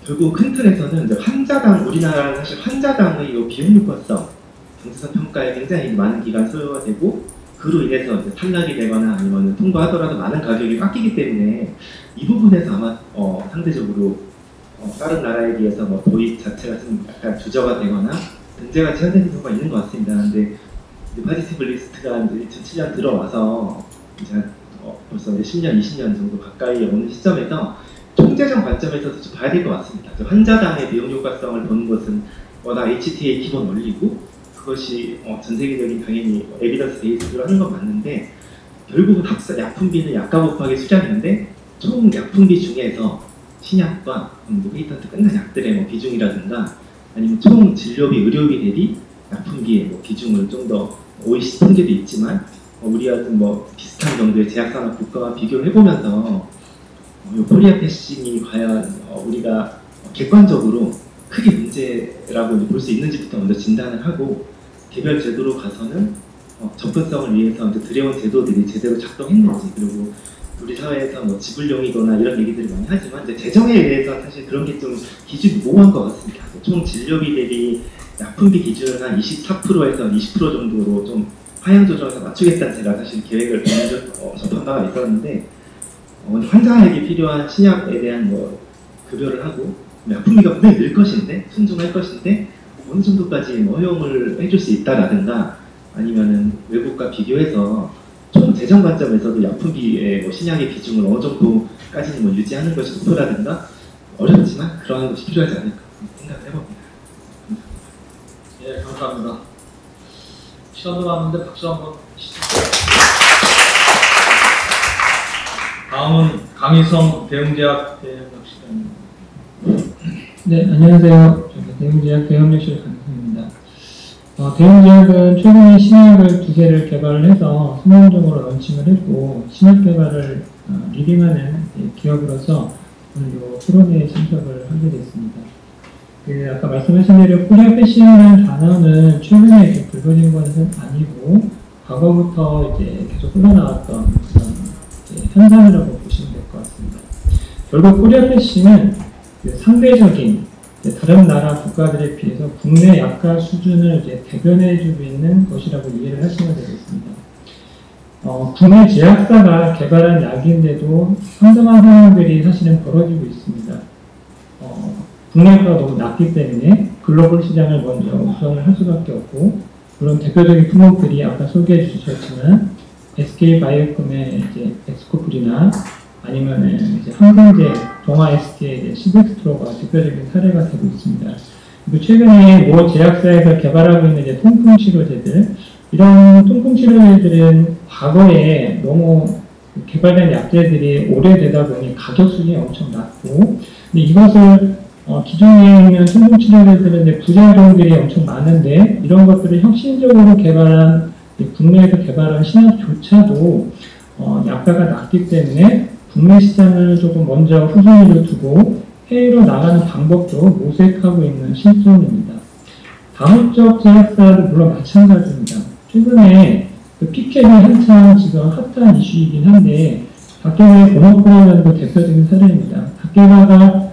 결국 큰 틀에서는 이제 환자당, 우리나라는 사실 환자당의 이 비용 효과성 경제성 평가에 굉장히 많은 기간 소요가 되고, 그로 인해서 이제 탈락이 되거나 아니면 통과하더라도 많은 가격이 깎이기 때문에 이 부분에서 아마 상대적으로 다른 나라에 비해서 뭐 도입 자체가 좀 약간 주저가 되거나 등재가 제한되는 경우가 있는 것 같습니다. 근데 파지티브 리스트가 이제 2007년 들어와서 이제 벌써 이제 10년, 20년 정도 가까이 오는 시점에서 총재정 관점에서도 좀 봐야 될 것 같습니다. 환자당의 비용 효과성을 보는 것은 워낙 HTA 기본 원리고, 그것이 전 세계적인 당연히 에비던스 베이스로 하는 건 맞는데, 결국은 약품비는 약가 곱하기 수량인데, 총 약품비 중에서 신약과 페이턴트 끝난 약들의 비중이라든가 아니면 총 진료비, 의료비 대비 약품비의 비중을 좀 더 OECD 통계도 있지만 우리와 좀 비슷한 정도의 제약산업 국가와 비교를 해보면서 코리아 패싱이 과연 우리가 객관적으로 크게 문제라고 볼 수 있는지부터 먼저 진단을 하고, 개별 제도로 가서는 접근성을 위해서 이제 들여온 제도들이 제대로 작동했는지, 그리고 우리 사회에서 지불용이거나 이런 얘기들을 많이 하지만 이제 재정에 의해서 사실 그런 게 좀 기준이 모호한 것 같습니다. 총 진료비 대비 약품비 기준을 한 24%에서 20% 정도로 좀 하향 조정해서 맞추겠다는 제가 사실 계획을 접한 바가 있었는데, 환자에게 필요한 신약에 대한 급여를 하고 약품비가 분명히 늘 것인데, 순종할 것인데 어느 정도까지 허용을 해줄 수 있다라든가, 아니면은 외국과 비교해서 총 재정 관점에서도 약품비의 신약의 비중을 어느 정도까지는 유지하는 것이 목표라든가, 어렵지만 그러한 것이 필요하지 않을까 생각을 해봅니다. 예, 감사합니다. 시간도 남았는데 박수 한번 주시죠. 다음은 강희성 대웅제약 대협력실장입니다. 네, 안녕하세요. 대웅제약 대협력실 강희성입니다. 대웅제약은 최근에 신약을 2개를 개발을 해서 성공적으로 런칭을 했고, 신약 개발을 리딩하는 기업으로서 오늘 이 토론회에 참석을 하게 됐습니다. 아까 말씀하신 대로 코리아 패싱이라는 단어는 최근에 이렇게 불거진 것은 아니고, 과거부터 이제 계속 흘러나왔던 그런 현상이라고 보시면 될 것 같습니다. 결국 코리아 패싱은 상대적인 다른 나라 국가들에 비해서 국내 약가 수준을 이제 대변해주고 있는 것이라고 이해를 하시면 되겠습니다. 국내 제약사가 개발한 약인데도 상당한 상황들이 사실은 벌어지고 있습니다. 국내가 너무 낮기 때문에 글로벌 시장을 먼저 우선을 할 수밖에 없고, 물론 대표적인 품목들이 아까 소개해 주셨지만 SK바이오컴의 이제 엑스코플이나 아니면은 이제 항생제 동아 ST의 시덱스트로가 대표적인 사례가 되고 있습니다. 그리고 최근에 모 제약사에서 개발하고 있는 이제 통풍 치료제들, 이런 통풍 치료제들은 과거에 너무 개발된 약제들이 오래되다 보니 가격 수준이 엄청 낮고, 근데 이것을 기존에 있는 통풍 치료제들은 부작용들이 엄청 많은데, 이런 것들을 혁신적으로 개발한 국내에서 개발한 신약조차도 약가가 낮기 때문에 국내 시장을 조금 먼저 후순위로 두고 해외로 나가는 방법도 모색하고 있는 실정입니다. 다목적 제약사도 물론 마찬가지입니다. 최근에 피켓이 한창 지금 핫한 이슈이긴 한데, 닥터의 공업프로그램도 대표적인 사례입니다. 닥터가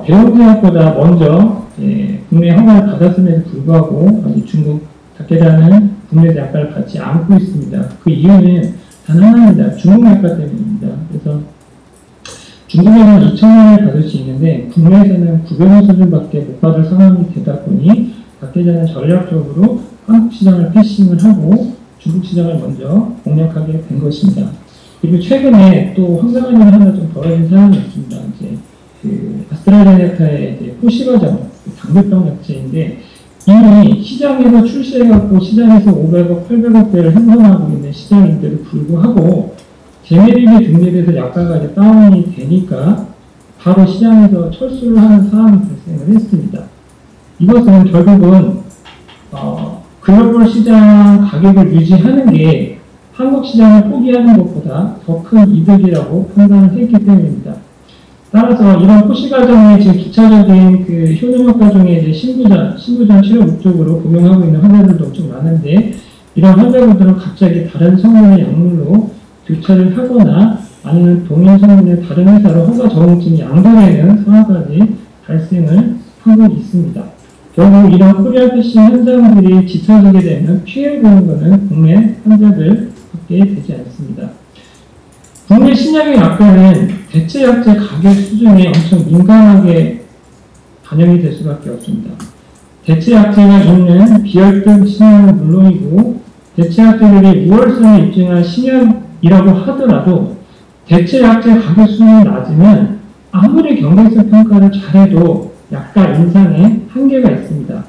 대형제약보다 먼저 국내 허가를 받았음에도 불구하고 아직 중국 닥터라는 국내 약가를 받지 않고 있습니다. 그 이유는 단 하나입니다. 중국 약가 때문입니다. 그래서 중국에는 2,000원을 받을 수 있는데 국내에서는 900원 수준밖에 못 받을 상황이 되다 보니 닥터는 전략적으로 한국 시장을 패싱을 하고 중국 시장을 먼저 공략하게 된 것입니다. 그리고 최근에 또 황당한 일이 하나 좀 벌어진 상황이 있습니다. 이제 아스트라제네카의 포시바정 당뇨병 약제인데, 이미 시장에서 출시해갖고 시장에서 500억, 800억대를 형성하고 있는 시장인데도 불구하고 제네릭이 등재돼서 약가가 이제 다운이 되니까 바로 시장에서 철수를 하는 상황이 발생을 했습니다. 이것은 결국은 글로벌 시장 가격을 유지하는 게 한국 시장을 포기하는 것보다 더 큰 이득이라고 판단을 했기 때문입니다. 따라서 이런 포시 과정의 지금 기차적인 효능 효과 중에 이제 신부전 치료 목적으로 복용하고 있는 환자들도 엄청 많은데, 이런 환자분들은 갑자기 다른 성분의 약물로 교차를 하거나 아니면 동일 성분의 다른 회사로 허가 적응증이 양도되는 상황까지 발생을 하고 있습니다. 결국 이런 코리아 패싱 현상들이 짙어지게 되면 피해를 보는 것은 국내 환자들밖에 되지 않습니다. 국내 신약의 약관은 대체 약제 가격 수준에 엄청 민감하게 반영이 될 수밖에 없습니다. 대체 약제가 있는 비혈등 신약은 물론이고 대체 약제들이 우월성을 입증한 신약이라고 하더라도 대체 약제 가격 수준이 낮으면 아무리 경쟁성 평가를 잘해도 약가 인상에 한계가 있습니다.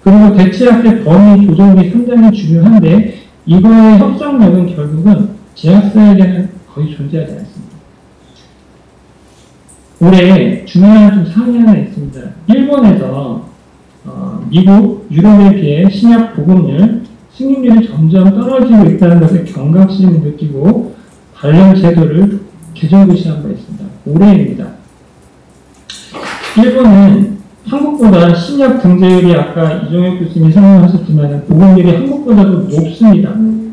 그리고 대체 약제 범위 조정이 상당히 중요한데 이거의 협상력은 결국은 제약사에게는 거의 존재하지 않습니다. 올해 중요한 좀 사항이 하나 있습니다. 일본에서 미국, 유럽에 비해 신약 보급률, 승인률이 점점 떨어지고 있다는 것을 경각심을 느끼고 관련 제도를 개정고시한 바 있습니다. 올해입니다. 일본은 한국보다 신약 등재율이 아까 이종혁 교수님이 설명하셨지만 보급률이 한국보다도 높습니다.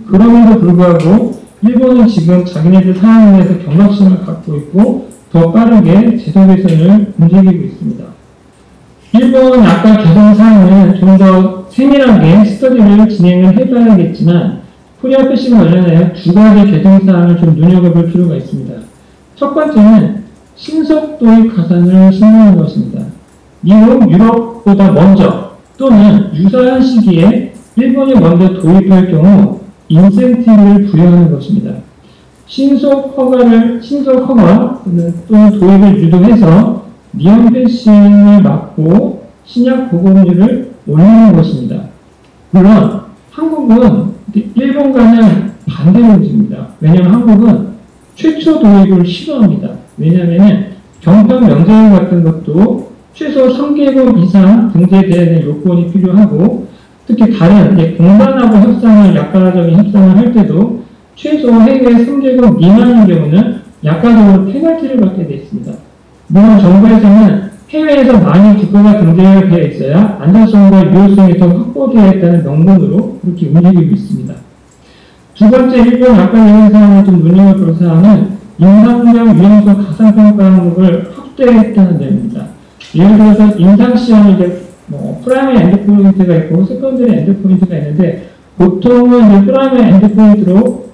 그럼에도 불구하고 일본은 지금 자기네들 상황에 대해서 경각심을 갖고 있고 더 빠르게 제도 개선을 움직이고 있습니다. 일본 약가 개선 사항은 좀 더 세밀하게 스터디를 진행을 해봐야겠지만 코리아 패싱 관련해 두 가지 개선 사항을 좀 눈여겨볼 필요가 있습니다. 첫 번째는 신속 도입 가산을 신고하는 것입니다. 미국, 유럽보다 먼저 또는 유사한 시기에 일본이 먼저 도입할 경우 인센티브를 부여하는 것입니다. 신속 허가 또는 도입을 유도해서 미연 패싱을 막고 신약 보급률을 올리는 것입니다. 물론 한국은 일본과는 반대로 움직입니다. 왜냐하면 한국은 최초 도입을 싫어합니다. 왜냐하면 경평 명제율 같은 것도 최소 3개국 이상 등재돼야 되는 요건이 필요하고 특히 다른 공단하고 약가적인 협상을 할 때도 최소 해외 3개국 미만인 경우는 약가적으로 페널티를 받게 되어 있습니다. 물론 정부에서는 해외에서 많이 국가가 등재되어 있어야 안전성과 유효성이 더 확보되어 있다는 명분으로 그렇게 움직이고 있습니다. 두 번째 일본 약관 예외 사항을 좀 눈여겨볼 사항은 임상병 위험성 가상평가 항목을 확대했다는 점입니다. 예를 들어서 임상시험이 프라이머리 엔드포인트가 있고 세컨더리 엔드포인트가 있는데 보통은 프라이머리 엔드포인트로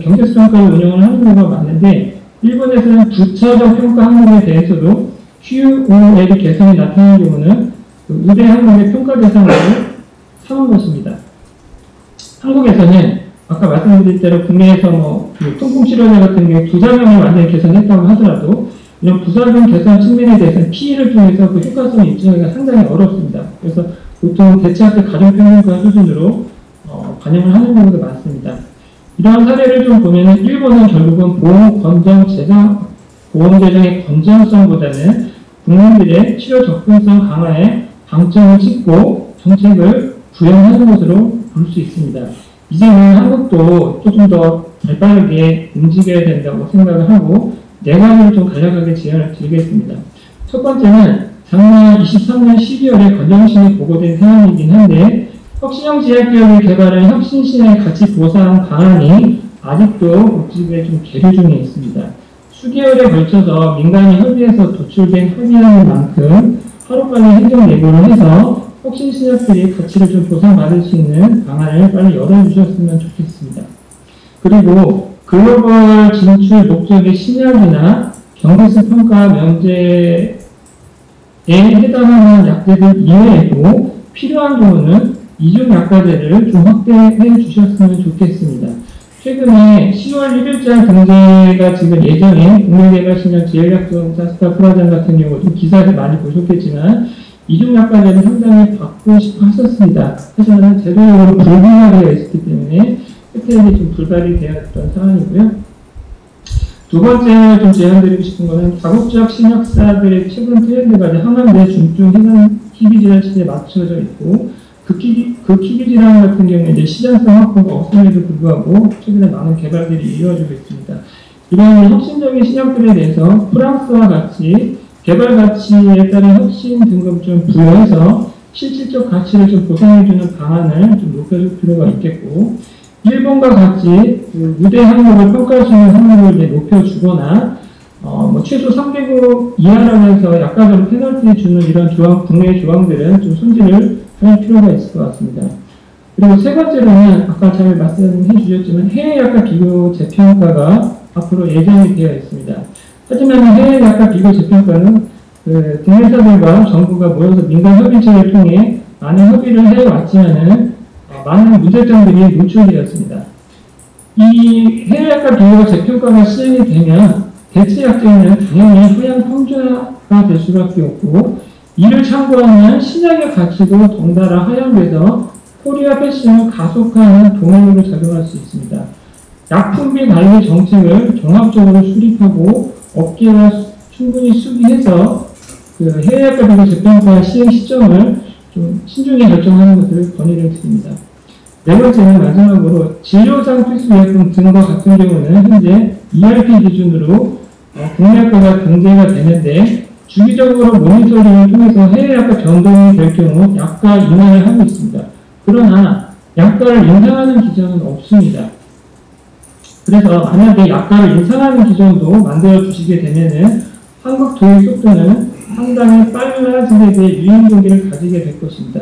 경제성평가를 운영을 하는 경우가 많은데 일본에서는 부차적 평가 항목에 대해서도 QOL 개선이 나타나는 경우는 의대 항목의 평가 대상으로 삼은 것입니다. 한국에서는 아까 말씀드린 대로 국내에서 통풍 치료제 같은 경우에 부작용을 완전히 개선했다고 하더라도 이런 부작용 개선 측면에 대해서는 피해를 통해서 그 효과성을 입증하기가 상당히 어렵습니다. 그래서 보통 대체학교 가정평균가 수준으로 반영을 하는 경우도 많습니다. 이러한 사례를 좀 보면 일본은 결국은 보험 재정의 건전성보다는 국민들의 치료 접근성 강화에 방점을 찍고 정책을 구현하는 것으로 볼 수 있습니다. 이제는 한국도 조금 더 발빠르게 움직여야 된다고 생각을 하고 네 가지를 좀 간략하게 제안을 드리겠습니다. 첫 번째는 작년 23년 12월에 건정심이 보고된 사항이긴 한데 혁신형 제약기업이 개발한 혁신신의 가치 보상 방안이 아직도 국집에 좀 계류 중에 있습니다. 수개월에 걸쳐서 민간이 협의해서 도출된 합의안인 만큼 하루빨리 행정 예고를 해서 혁신신약들이 가치를 좀 보상받을 수 있는 방안을 빨리 열어주셨으면 좋겠습니다. 그리고 글로벌 진출 목적의 신약이나 경제성 평가 면제에 해당하는 약제들 이외에도 필요한 경우는 이중 약과제를 좀 확대해 주셨으면 좋겠습니다. 최근에 10월 1일자 등재가 지금 예정인 국민개발신약 제약약품 사스타프라잔 같은 경우도 기사를 많이 보셨겠지만 이중 약과제를 상당히 받고 싶어 하셨습니다. 하지만 제도적으로 불분화되어 있었기 때문에 혜택이 좀 불발이 되었던 상황이고요. 두 번째 좀 제안드리고 싶은 것은 다국적 신약사들의 최근 트렌드가 항암 중증 희귀질환 시대에 맞춰져 있고 희귀질환 같은 경우에 이제 시장성 확보가 없음에도 불구하고 최근에 많은 개발들이 이루어지고 있습니다. 이런 혁신적인 신약들에 대해서 프랑스와 같이 개발 가치에 따른 혁신 등급 좀 부여해서 실질적 가치를 좀 보상해주는 방안을 좀 높여줄 필요가 있겠고 일본과 같이 그 무대 항목을 평가할 수 있는 항목을 이제 높여주거나 최소 3개국 이하라고 해서 약간은 페널티 주는 이런 국내 조항들은 좀 손질을 할 필요가 있을 것 같습니다. 그리고 세 번째로는 아까 잘 말씀해 주셨지만 해외 약가 비교 재평가가 앞으로 예정이 되어 있습니다. 하지만 해외 약가 비교 재평가는 그 국내사들과 정부가 모여서 민간 협의체를 통해 많은 협의를 해왔지만은 많은 문제점들이 노출되었습니다. 이 해외 약가 비교가 재평가가 시행이 되면 대체 약제는 당연히 후양 평준화가 될 수밖에 없고 이를 참고하면 신약의 가치도 덩달아 하향돼서 코리아 패싱을 가속화하는 동력으로 작용할 수 있습니다. 약품비 관리 정책을 종합적으로 수립하고 업계와 충분히 수기해서 그 해외 약가 비교 재평가 시행 시점을 좀 신중히 결정하는 것을 건의를 드립니다. 네 번째는 마지막으로 진료상 필수의약품 등과 같은 경우는 현재 ERP 기준으로 국내약과가 등재가 되는데 주기적으로 모니터링을 통해서 해외 약가 변동이 될 경우 약가 인하를 하고 있습니다. 그러나 약가를 인상하는 기준은 없습니다. 그래서 만약에 약가를 인상하는 기준도 만들어 주시게 되면은 한국 도입 속도는 상당히 빨라지게 될 유인동기를 가지게 될 것입니다.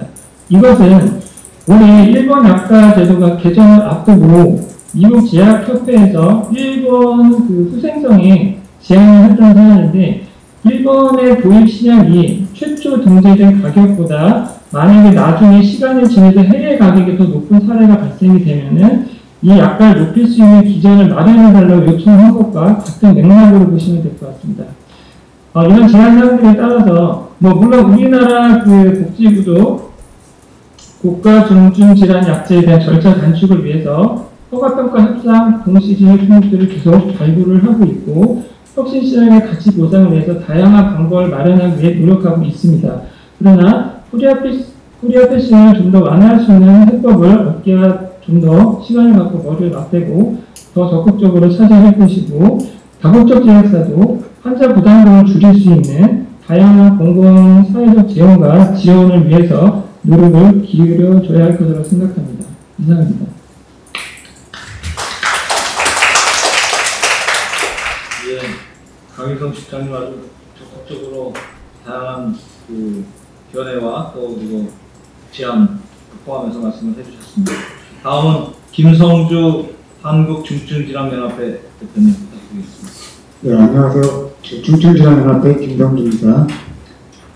이것은 올해 일본 약가 제도가 개정을 앞두고 미국 제약협회에서 일본 그 후생성에 제안을 했던 사안인데 일본의 도입 신약이 최초 등재된 가격보다 만약에 나중에 시간이 지나서 해외 가격이 더 높은 사례가 발생이 되면은 이 약가를 높일 수 있는 기준을 마련해달라고 요청한 것과 같은 맥락으로 보시면 될 것 같습니다. 이런 제안 사항들에 따라서 물론 우리나라 그 복지부도 고가 중증 질환 약제에 대한 절차 단축을 위해서 허가평가 협상 동시 진행 품목들을 계속 발굴을 하고 있고 혁신 시장의 가치 보상을 위해서 다양한 방법을 마련하기 위해 노력하고 있습니다. 그러나 코리아 패싱을 좀 더 완화할 수 있는 해법을 업계와 좀 더 시간을 갖고 머리를 맞대고 더 적극적으로 찾아낼 것이고 다국적 제약사도 환자 부담금을 줄일 수 있는 다양한 공공 사회적 재원과 지원을 위해서 노력을 기울여줘야 할 것이라고 생각합니다. 이상입니다. 예, 강희성 실장님 아주 적극적으로 다양한 그 견해와 또 그리고 제안 포함해서 말씀을 해주셨습니다. 다음은 김성주 한국중증질환연합회 대표님 부탁드리겠습니다. 네, 안녕하세요. 중증질환연합회 김성주입니다.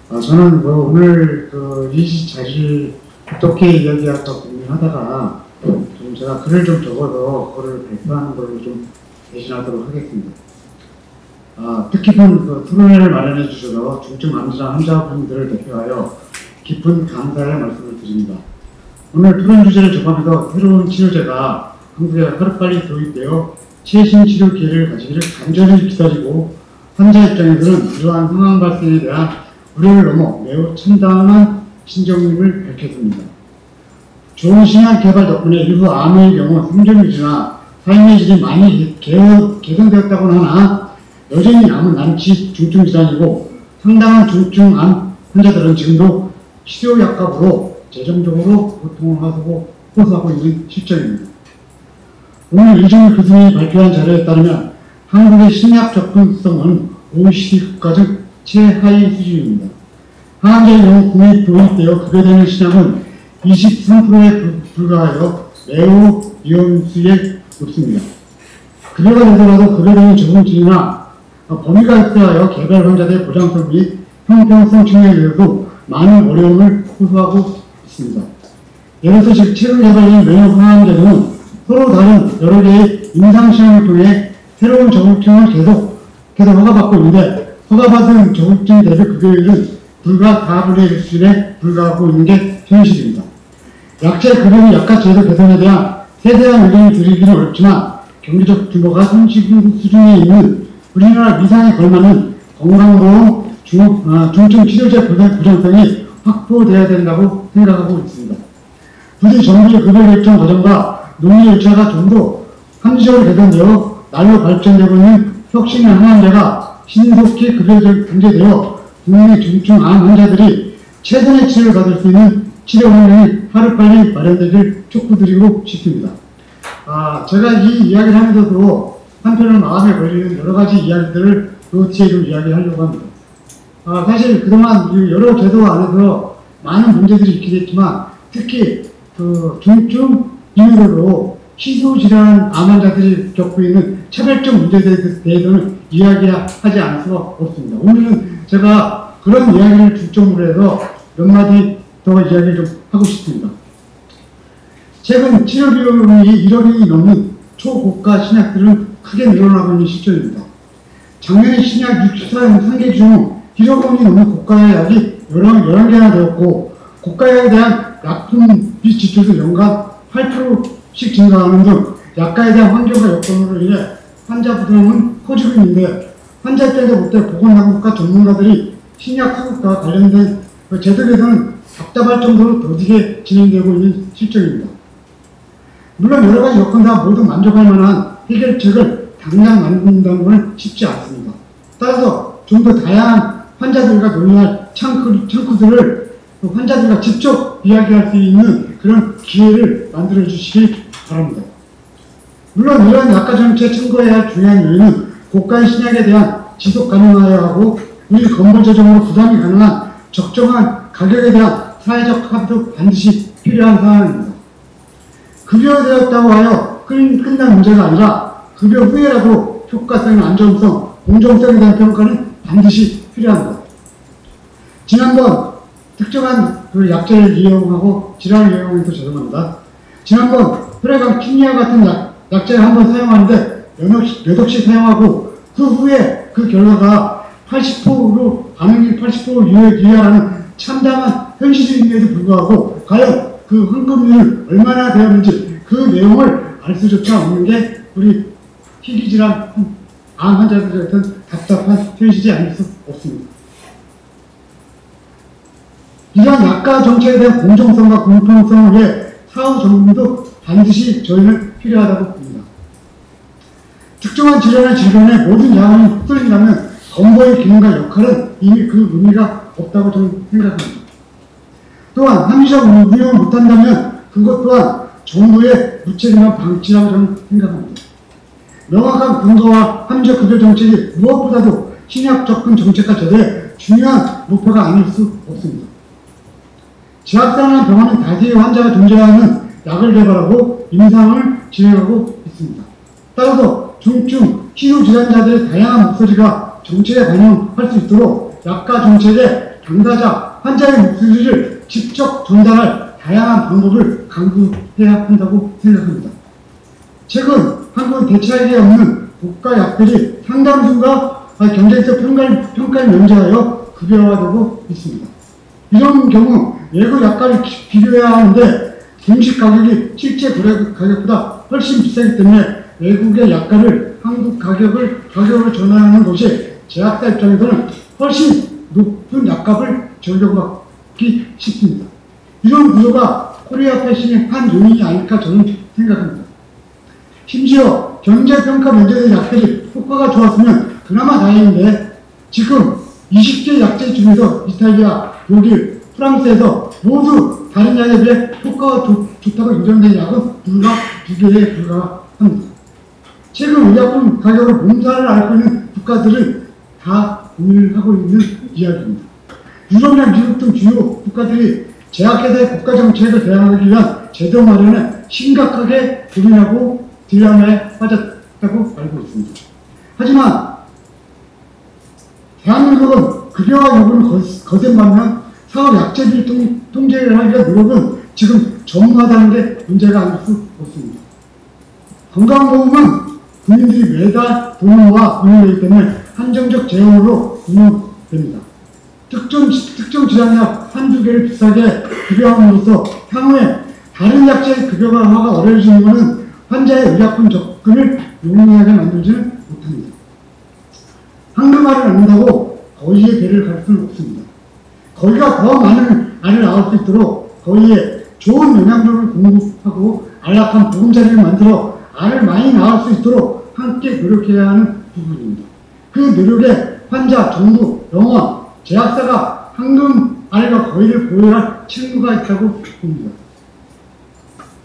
저는 오늘 이 자리를 어떻게 이야기할까 고민하다가 좀 제가 글을 좀 적어서 그거를 발표하는 걸로 좀 대신하도록 하겠습니다. 뜻깊은 토론회를 마련해 주셔서 중증 암질환 환자분들을 대표하여 깊은 감사의 말씀을 드립니다. 오늘 토론 주제를 접하면서 새로운 치료제가 한국에 하루빨리 도입되어 최신 치료 기회를 가지기를 간절히 기다리고 환자 입장에서는 이러한 상황 발생에 대한 우려를 넘어 매우 참담한 신정임을 밝혔습니다. 좋은 신약 개발 덕분에 일부 암의 경우 생존 유지나 삶의 질이 많이 개선되었다고는 하나 여전히 암은 난치 중증 질환이고 상당한 중증 암 환자들은 지금도 치료 약값으로 재정적으로 고통을 하고 호소하고 있는 실정입니다. 오늘 이종일 교수님이 발표한 자료에 따르면 한국의 신약 접근성은 OECD 국가 중 최하위 수준입니다. 항암제의 경우 국내 도입되어 급여되는 신약은 23%에 불과하여 매우 위험수에 높습니다. 급여가 되더라도 급여되는 적응증이나 범위가 획득하여 개별 환자들의 보장성 및 형평성 측면에서도 많은 어려움을 호소하고 있습니다. 예를 들어서 최근 개발된 면역 항암제는 서로 다른 여러 개의 임상시험을 통해 새로운 적응증을 계속 허가받고 있는데 허가받은 적응증 대비 급여율은 불과 4분의 1 수준에 불과하고 있는 게 현실입니다. 약제 급여의 약값 제도 개선에 대한 세세한 의견을 드리기는 어렵지만 경제적 규모가 30인 수준에 있는 우리나라 미상에 걸맞는 건강보험 중증 치료제 보장성이 확보되어야 된다고 생각하고 있습니다. 부디 정부의 급여 결정 과정과 논의 절차가 좀 더 합리적으로 개선되어 날로 발전되고 있는 혁신의 항암제가 신속히 급여적 등재되어 국내 중증 암 환자들이 최선의 치료를 받을 수 있는 치료 환경이 하루빨리 마련되길 촉구드리고 싶습니다. 제가 이 이야기를 하면서도 한편으로 마음에 걸리는 여러 가지 이야기들을 노트에 좀 이야기하려고 합니다. 사실 그동안 여러 제도 안에서 많은 문제들이 있긴 했지만 특히 중증 이후로 희소질환 암 환자들이 겪고 있는 차별적 문제에 대해서는 이야기하지 않을 수가 없습니다. 오늘은 제가 그런 이야기를 중점으로 해서 몇 마디 더 이야기를 좀 하고 싶습니다. 최근 치료 비용이 1억이 넘는 초고가 신약들은 크게 늘어나고 있는 시점입니다. 작년에 신약 63개 중 1억 원이 넘는 고가의 약이 11개나 되었고, 고가약에 대한 약품 비 지출도 연간 8%씩 증가하는 등 약가에 대한 환경과 여건으로 인해 환자 부담은 커지고 있는데, 환자 입장에서부터 보건당국과 전문가들이 신약 수급과 관련된 제도 개선은 답답할 정도로 더디게 진행되고 있는 실정입니다. 물론 여러 가지 여건 다 모두 만족할 만한 해결책을 당장 만든다는 건 쉽지 않습니다. 따라서 좀 더 다양한 환자들과 논의할 창구들을 환자들과 직접 이야기할 수 있는 그런 기회를 만들어 주시길 바랍니다. 물론 이런 약가 정책에 참고해야 할 중요한 요인은 고가의 신약에 대한 지속 가능하여야 하고 우리 건보 재정으로 부담이 가능한 적정한 가격에 대한 사회적 합의도 반드시 필요한 상황입니다. 급여되었다고 하여 끝난 문제가 아니라 급여 후에라도 효과성이나 안정성, 공정성에 대한 평가는 반드시 필요합니다. 지난번 특정한 약제를 이용하고 질환을 이용해서 죄송합니다. 지난번 혈액암 킴리아 같은 약제를 한번 사용하는데 몇 억씩 사용하고 그 후에 그 결과가 80%로 반응이 80% 유효하는 참담한 현실임에도 불구하고 과연 그 환급률이 얼마나 되었는지 그 내용을 알 수조차 없는 게 우리 희귀질환 암 환자들의 어떤 답답한 현실이 아닐 수 없습니다. 이러한 약가 정책에 대한 공정성과 공평성을 위해 사후 점검도 반드시 저희는 필요하다고 봅니다. 특정한 질환의 질병에 모든 야원이 휩쓸린다면 건보의 기능과 역할은 이미 그 의미가 없다고 저는 생각합니다. 또한 합리적 운용을 못한다면 그것 또한 정부의 무책임한 방치라고 저는 생각합니다. 명확한 근거와 합리적 급여 정책이 무엇보다도 신약 접근 정책과 제도의 중요한 목표가 아닐 수 없습니다. 제약사나 병원은 다수의 환자가 존재하는 약을 개발하고 임상을 진행하고 있습니다. 따라서 중증, 희소질환자들의 다양한 목소리가 정책에 반영할 수 있도록 약가 정책의 당사자, 환자의 목소리를 직접 전달할 다양한 방법을 강구해야 한다고 생각합니다. 최근 한국은 대체하기 없는 고가 약들이 상당수가 경쟁적 평가를 면제하여 급여화되고 있습니다. 이런 경우 외국 약가를 비교해야 하는데 공식 가격이 실제 거래 가격보다 훨씬 비싸기 때문에 외국의 약가를 한국 가격으로 전환하는 것이 제약사 입장에서는 훨씬 높은 약값을 적용받기 쉽습니다. 이런 구조가 코리아 패싱의 한 요인이 아닐까 저는 생각합니다. 심지어 경제평가 면제된 약들이 효과가 좋았으면 그나마 다행인데 지금 20개 약제 중에서 이탈리아, 독일, 프랑스에서 모두 다른 약에 비해 효과가 좋다고 인정된 약은 불과 2개에 불과합니다. 최근 의약품 가격을 몸살을 앓고 있는 국가들은 다 고민을 하고 있는 이야기입니다. 유럽이나 미국 등 주요 국가들이 제약회사의 국가 정책을 대응하기 위한 제도 마련에 심각하게 고민하고 딜레마에 빠졌다고 알고 있습니다. 하지만 대한민국은 급여와 요구를 거센 반면 사업 약제비 통제를 하기 위한 노력은 지금 전무하다는 게 문제가 아닐 수 없습니다. 건강보험은 국민들이 매달 돈을 모아 운영되기 때문에 한정적 재원으로 운영됩니다. 특정 질환약 한두 개를 비싸게 급여함으로써 향후에 다른 약제의 급여화가 어려워지는 것은 환자의 의약품 접근을 용이하게 만들지는 못합니다. 황금알을 낳는다고 거위의 배를 갈 수는 없습니다. 거위가 더 많은 알을 낳을 수 있도록 거위에 좋은 영양분을 공급하고 안락한 보금자리를 만들어 알을 많이 낳을 수 있도록 함께 노력해야 하는 부분입니다. 그 노력에 환자, 정부, 병원, 제약사가 황금알과 거위를 보호할 책무가 있다고 봅니다.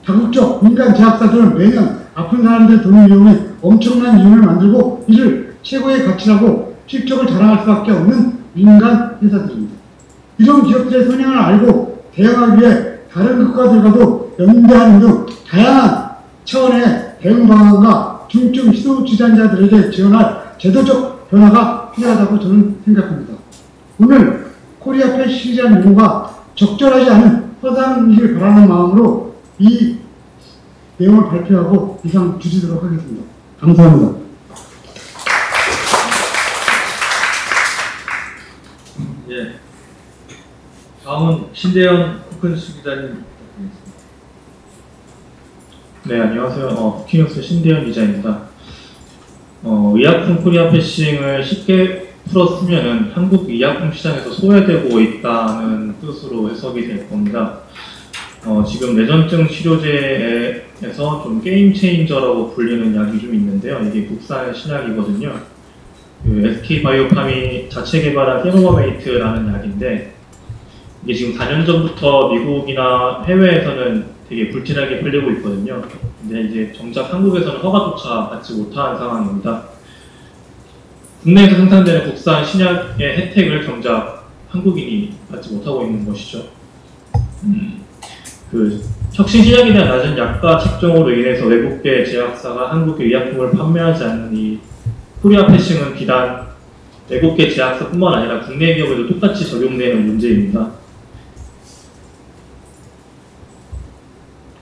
다국적 민간 제약사들은 매년 아픈 사람들의 돈을 이용해 엄청난 이윤을 만들고 이를 최고의 가치라고 실적을 자랑할 수밖에 없는 민간 회사들입니다. 이런 기업들의 선행을 알고 대응하기 위해 다른 국가들과도 연대하는 등 다양한 차원의 대응 방안과 중증 시도 주장자들에게 지원할 제도적 변화가 필요하다고 저는 생각합니다. 오늘 코리아 패시라는 용어가 적절하지 않은 허상이길 바라는 마음으로 이 내용을 발표하고 이상 주시도록 하겠습니다. 감사합니다. 예. 다음은 신대현 쿠킹뉴스 기자님 부탁드리겠습니다. 네, 안녕하세요. 쿠킹뉴스 신대현 기자입니다. 의약품 코리아 패싱을 쉽게 풀었으면은 한국 의약품 시장에서 소외되고 있다는 뜻으로 해석이 될 겁니다. 지금 뇌전증 치료제에서 좀 게임 체인저라고 불리는 약이 좀 있는데요. 이게 국산 신약이거든요. SK바이오팜이 자체 개발한 세노바메이트라는 약인데 이게 지금 4년 전부터 미국이나 해외에서는 되게 불티나게 풀리고 있거든요. 근데 이제 정작 한국에서는 허가조차 받지 못한 상황입니다. 국내에서 생산되는 국산 신약의 혜택을 정작 한국인이 받지 못하고 있는 것이죠. 그 혁신 신약에 대한 낮은 약가 책정으로 인해서 외국계 제약사가 한국의 의약품을 판매하지 않는 이 코리아 패싱은 비단 외국계 제약사뿐만 아니라 국내 기업에도 똑같이 적용되는 문제입니다.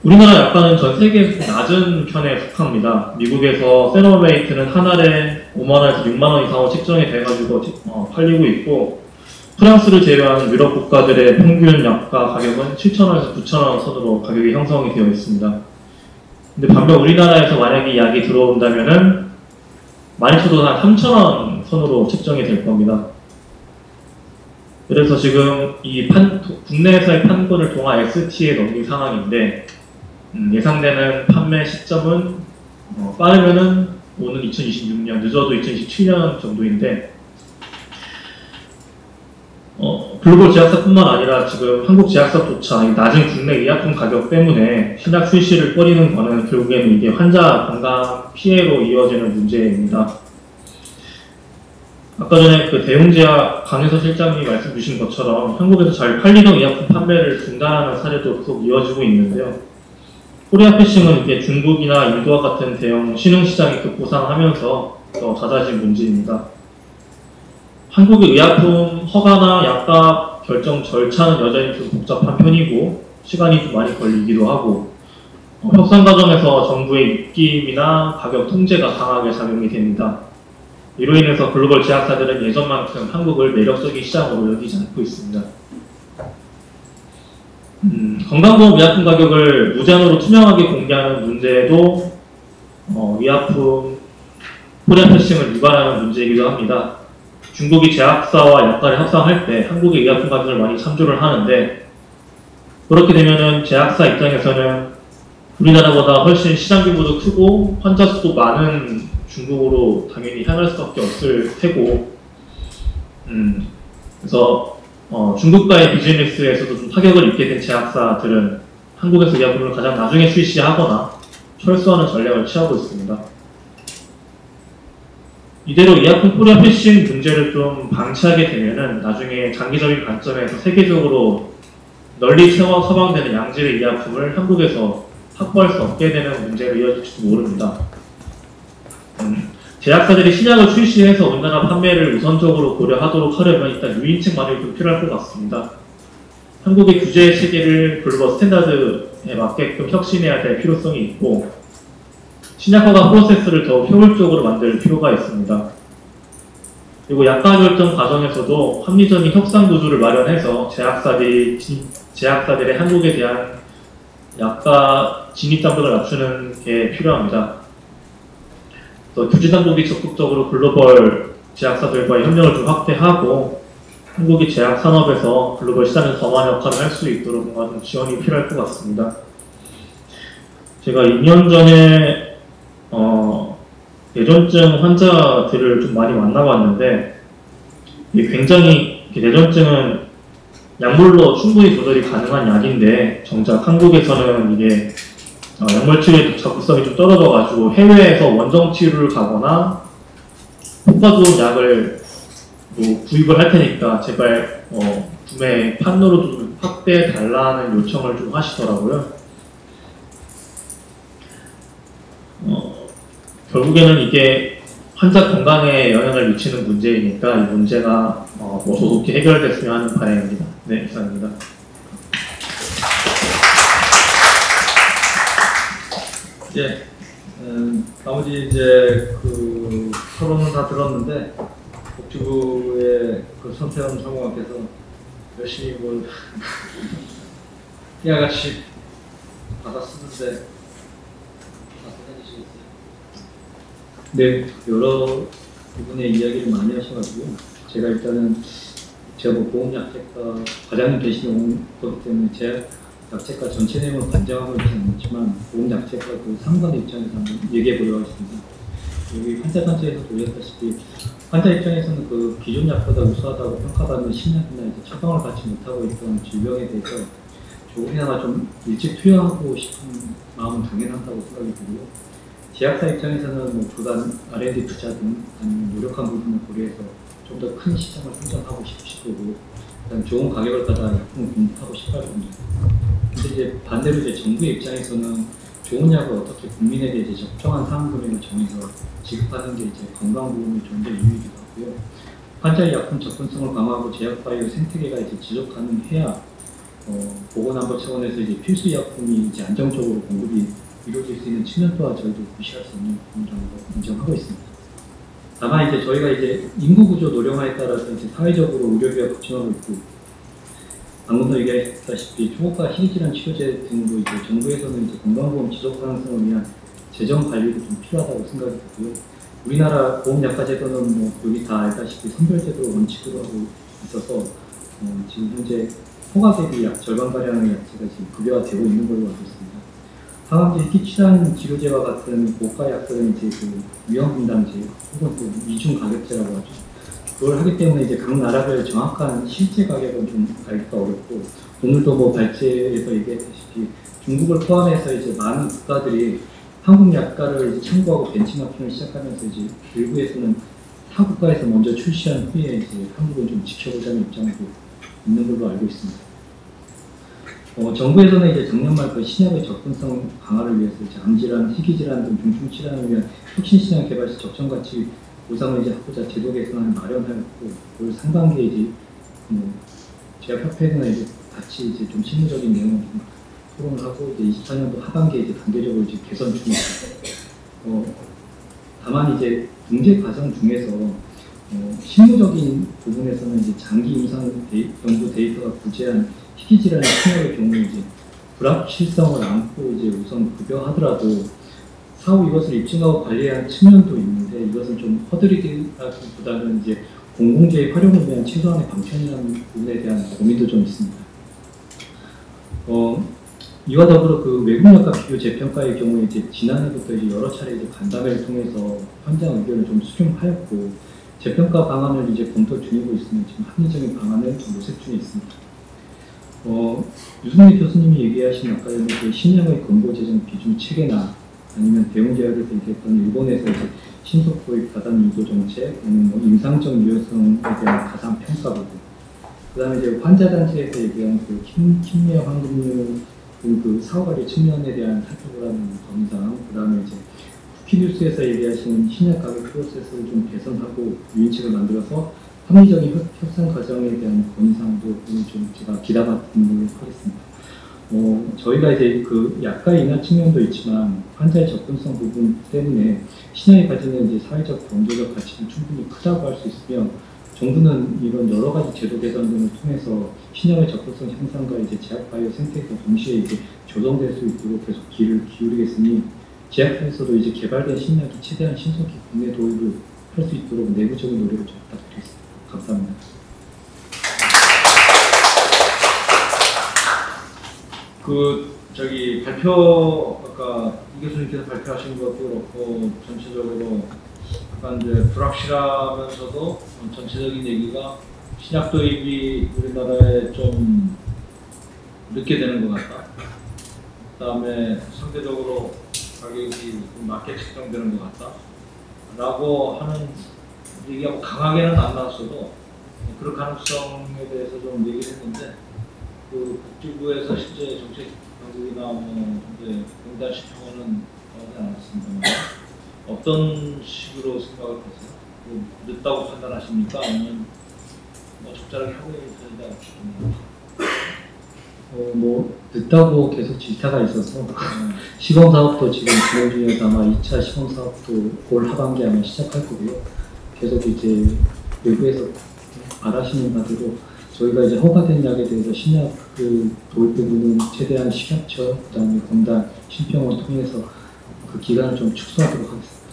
우리나라 약가는 전 세계에서 낮은 편에 속합니다. 미국에서 세노바메이트는 한 알에 5만원에서 6만원 이상으로 책정이 돼가지고 팔리고 있고, 프랑스를 제외한 유럽 국가들의 평균 약가 가격은 7,000원에서 9,000원 선으로 가격이 형성이 되어 있습니다. 근데 반면 우리나라에서 만약에 이 약이 들어온다면은 많이 쳐도 한 3,000원 선으로 책정이 될 겁니다. 그래서 지금 이 국내에서의 판권을 동아 ST에 넘긴 상황인데, 예상되는 판매 시점은 빠르면은 오는 2026년, 늦어도 2027년 정도인데, 글로벌 제약사뿐만 아니라 지금 한국 제약사조차 낮은 국내 의약품 가격 때문에 신약 출시를 꺼리는 거는 결국에는 이게 환자 건강 피해로 이어지는 문제입니다. 아까 전에 그 대웅제약 강혜서 실장님이 말씀 주신 것처럼 한국에서 잘 팔리던 의약품 판매를 중단하는 사례도 계속 이어지고 있는데요. 코리아 패싱은 이게 중국이나 인도와 같은 대형 신흥시장이 급부상하면서 더 잦아진 문제입니다. 한국의 의약품 허가나 약가 결정 절차는 여전히 좀 복잡한 편이고 시간이 좀 많이 걸리기도 하고, 협상 과정에서 정부의 입김이나 가격 통제가 강하게 작용이 됩니다. 이로 인해서 글로벌 제약사들은 예전만큼 한국을 매력적인 시장으로 여기지 않고 있습니다. 건강보험 의약품 가격을 무제한으로 투명하게 공개하는 문제도 의약품 코리아 패싱을 유발하는 문제이기도 합니다. 중국이 제약사와 약가를 협상할 때 한국의 의약품 가격을 많이 참조를 하는데, 그렇게 되면은 제약사 입장에서는 우리나라보다 훨씬 시장 규모도 크고 환자 수도 많은 중국으로 당연히 향할 수밖에 없을 테고, 그래서 중국과의 비즈니스에서도 좀 타격을 입게 된 제약사들은 한국에서 의약품을 가장 나중에 출시하거나 철수하는 전략을 취하고 있습니다. 이대로 의약품 코리아 패싱 문제를 좀 방치하게 되면은 나중에 장기적인 관점에서 세계적으로 널리 처방되는 양질의 의약품을 한국에서 확보할 수 없게 되는 문제로 이어질지도 모릅니다. 제약사들이 신약을 출시해서 우리나라 판매를 우선적으로 고려하도록 하려면 일단 유인책 마련이 좀 필요할 것 같습니다. 한국의 규제 체계를 글로벌 스탠다드에 맞게끔 혁신해야 될 필요성이 있고, 신약 허가 프로세스를 더 효율적으로 만들 필요가 있습니다. 그리고 약가 결정 과정에서도 합리적인 협상 구조를 마련해서 제약사들의 한국에 대한 약가 진입 장벽을 낮추는 게 필요합니다. 또 규제 당국이 적극적으로 글로벌 제약사들과의 협력을 좀 확대하고 한국의 제약 산업에서 글로벌 시장에 더 많은 역할을 할 수 있도록 뭔가 좀 지원이 필요할 것 같습니다. 제가 2년 전에 뇌전증 환자들을 좀 많이 만나봤는데, 굉장히 뇌전증은 약물로 충분히 조절이 가능한 약인데 정작 한국에서는 이게 약물 치료의 접근성이 좀 떨어져가지고 해외에서 원정 치료를 가거나 효과 좋은 약을 뭐 구입을 할 테니까 제발 구매 판로로 좀 확대해 달라는 요청을 좀 하시더라고요. 결국에는 이게 환자 건강에 영향을 미치는 문제이니까 이 문제가 뭐 조속히 해결됐으면 하는 바람입니다. 네, 이상입니다. 예, 나머지 이제 그 토론은 다 들었는데 복지부의 그 선태원 상무관께서 열심히 뭘 깨알같이 받아 쓰는데 해주시겠어요? 네, 여러 부분의 이야기를 많이 하셔가지고 제가 일단은 제가 뭐 보험약책과 과장님 대신에 온 거기 때문에 제 약책과 전체 내용을 관장하고 있지는 않지만 보험약책과 그 상관의 입장에서 한번 얘기해 보려고 하겠습니다. 여기 환자 단체에서 돌렸다시피 환자 입장에서는 그 기존 약보다 우수하다고 평가받는 신약이나 이제 처방을 받지 못하고 있던 질병에 대해서 조금이나마 좀 일찍 투여하고 싶은 마음은 당연하다고 생각이 들고요. 제약사 입장에서는 뭐 조단 R&D 투자 등 아니면 노력한 부분을 고려해서 좀 더 큰 시장을 선점하고 싶으실 거고, 그다음 좋은 가격을 받아 약품을 공급하고 싶어 할 겁니다. 근데 이제 반대로 이제 정부의 입장에서는 좋은 약을 어떻게 국민에게 이제 적정한 사용 금액을 정해서 지급하는 게 이제 건강보험이 좀 더 유익이기도 하고요. 환자의 약품 접근성을 강화하고 제약바이오 생태계가 이제 지속 가능해야 보건안보 차원에서 이제 필수 약품이 이제 안정적으로 공급이 이루어질 수 있는 측면 또한 저희도 무시할 수 없는 부분이라고 인정하고 있습니다. 다만 이제 저희가 이제 인구 구조 노령화에 따라서 이제 사회적으로 의료비가 급증하고 있고, 방금도 얘기했다시피 초고가 희귀질환 치료제 등으로 이제 정부에서는 이제 건강보험 지속 가능성을 위한 재정 관리도 좀 필요하다고 생각이 들고요. 우리나라 보험약가제도는 뭐 여기 다 알다시피 선별제도 원칙으로 하고 있어서 지금 현재 허가 대비 약 절반가량의 약제가 지금 급여화되고 있는 걸로 알고 있습니다. 항암제, 희귀질환 치료제와 같은 고가 약들은 이제 그 위험분담제 혹은 또 이중 가격제라고 하죠. 그걸 하기 때문에 이제 각 나라별 정확한 실제 가격은 좀 알기가 어렵고, 오늘도 뭐 발제에서 얘기했다시피 중국을 포함해서 이제 많은 국가들이 한국 약가를 이제 참고하고 벤치마킹을 시작하면서 이제 일부에서는 타 국가에서 먼저 출시한 후에 이제 한국은 좀 지켜보자는 입장도 있는 걸로 알고 있습니다. 정부에서는 이제 작년 말 그 신약의 접근성 강화를 위해서 이제 암질환, 희귀질환 등 중증 질환을 위한 혁신신약 개발 시 적정가치 보상을 이제 하고자 제도 개선안을 마련하였고, 올 상반기에 이제 제약협회나 이제 같이 이제 좀 실무적인 내용을 좀 토론을 하고 이제 24년도 하반기에 이제 단계적으로 이제 개선 중입니다. 다만 이제 등재 과정 중에서 실무적인 부분에서는 이제 장기 임상 연구 데이터가 부재한 희귀질환의 치료의 경우 이제 불확실성을 안고 이제 우선 급여하더라도 사후 이것을 입증하고 관리해야 하는 측면도 있는데, 이것을 좀 허드리기보다는 이제 공공재의 활용을 위한 최소한의 방편이라는 부분에 대한 고민도 좀 있습니다. 이와 더불어 그 외국약과 비교 재평가의 경우에 이제 지난해부터 이제 여러 차례 이제 간담회를 통해서 현장 의견을 좀 수렴하였고, 재평가 방안을 이제 검토 중이고 있으면 지금 합리적인 방안을 모색 중에 있습니다. 유승민 교수님이 얘기하신 아까 전에 그 신약의 권고 제정 비중 체계나 아니면 대웅제약에서 얘기했던 일본에서 이제 신속 도입 가단 유도 정책, 아니면 뭐 임상적 유효성에 대한 가상 평가 부분, 그다음에 이제 환자 단체에서 얘기한 그 kimya 황금류 그 사후관리 측면에 대한 살펴보라는 검상, 그다음에 이제 쿠키뉴스에서 얘기하시는 신약 가격 프로세스를 좀 개선하고 유인책을 만들어서 합리적인 협상 과정에 대한 건의사항도 좀 제가 기다받는 하겠습니다. 저희가 이제 그 약가 인하 측면도 있지만 환자의 접근성 부분 때문에 신약이 가지는 이제 사회적 경제적 가치는 충분히 크다고 할 수 있으며, 정부는 이런 여러 가지 제도 개선 등을 통해서 신약의 접근성 향상과 이제 제약바이오 생태계가 동시에 이제 조정될 수 있도록 계속 귀를 기울이겠으니, 제약사에서도 이제 개발된 신약이 최대한 신속히 국내 도입을 할 수 있도록 내부적인 노력을 좀 부탁드리겠습니다. 감사합니다. 저기 발표 아까 이 교수님께서 발표하신 것도 그렇고 전체적으로 약간 이제 불확실하면서도 전체적인 얘기가 신약 도입이 우리나라에 좀 늦게 되는 것 같다. 그다음에 상대적으로 가격이 좀 낮게 책정되는 것 같다라고 하는 얘기하고 강하게는 안 나왔어도 그런 가능성에 대해서 좀 얘기를 했는데 그 복지부에서 실제 정책 당국이나 뭐 이제 공단 심평원은 하지 않았습니다만 어떤 식으로 생각을 하세요? 뭐 늦다고 판단하십니까? 아니면 뭐 적절하게 하고 있는 편이다 싶습니다. 뭐 늦다고 계속 질타가 있어서 시범 사업도 지금 진행 중에서 아마 2차 시범 사업도 올 하반기에 아마 시작할 거고요. 계속 이제 외부에서 알아시는 바대로 저희가 이제 허가된 약에 대해서 신약 그 도입 부분은 최대한 식약처 그다음에 공단 심평을 통해서 그 기간을 좀 축소하도록 하겠습니다.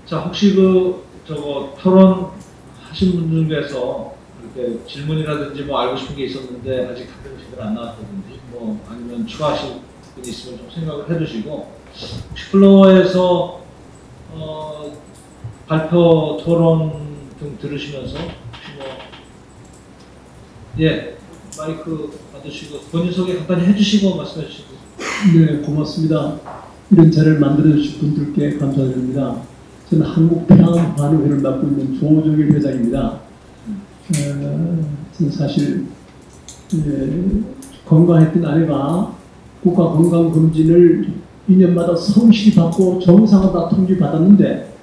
자, 혹시 저거 토론 하신 분 중에서 이렇게 질문이라든지 뭐 알고 싶은 게 있었는데 아직 답변이 제대로 안 나왔다든지 뭐 아니면 추가하실 분이 있으면 좀 생각을 해주시고 혹시 플로어에서 발표 토론 등 들으시면서 예 마이크 받으시고 본인 소개 간단히 해주시고 말씀해 주시고. 네, 고맙습니다. 이런 자리를 만들어주신 분들께 감사드립니다. 저는 한국폐암반의회를 맡고 있는 조정일 회장입니다. 저는 사실 건강했던 아내가 국가건강검진을 2년마다 성실히 받고 정상화다 통지받았는데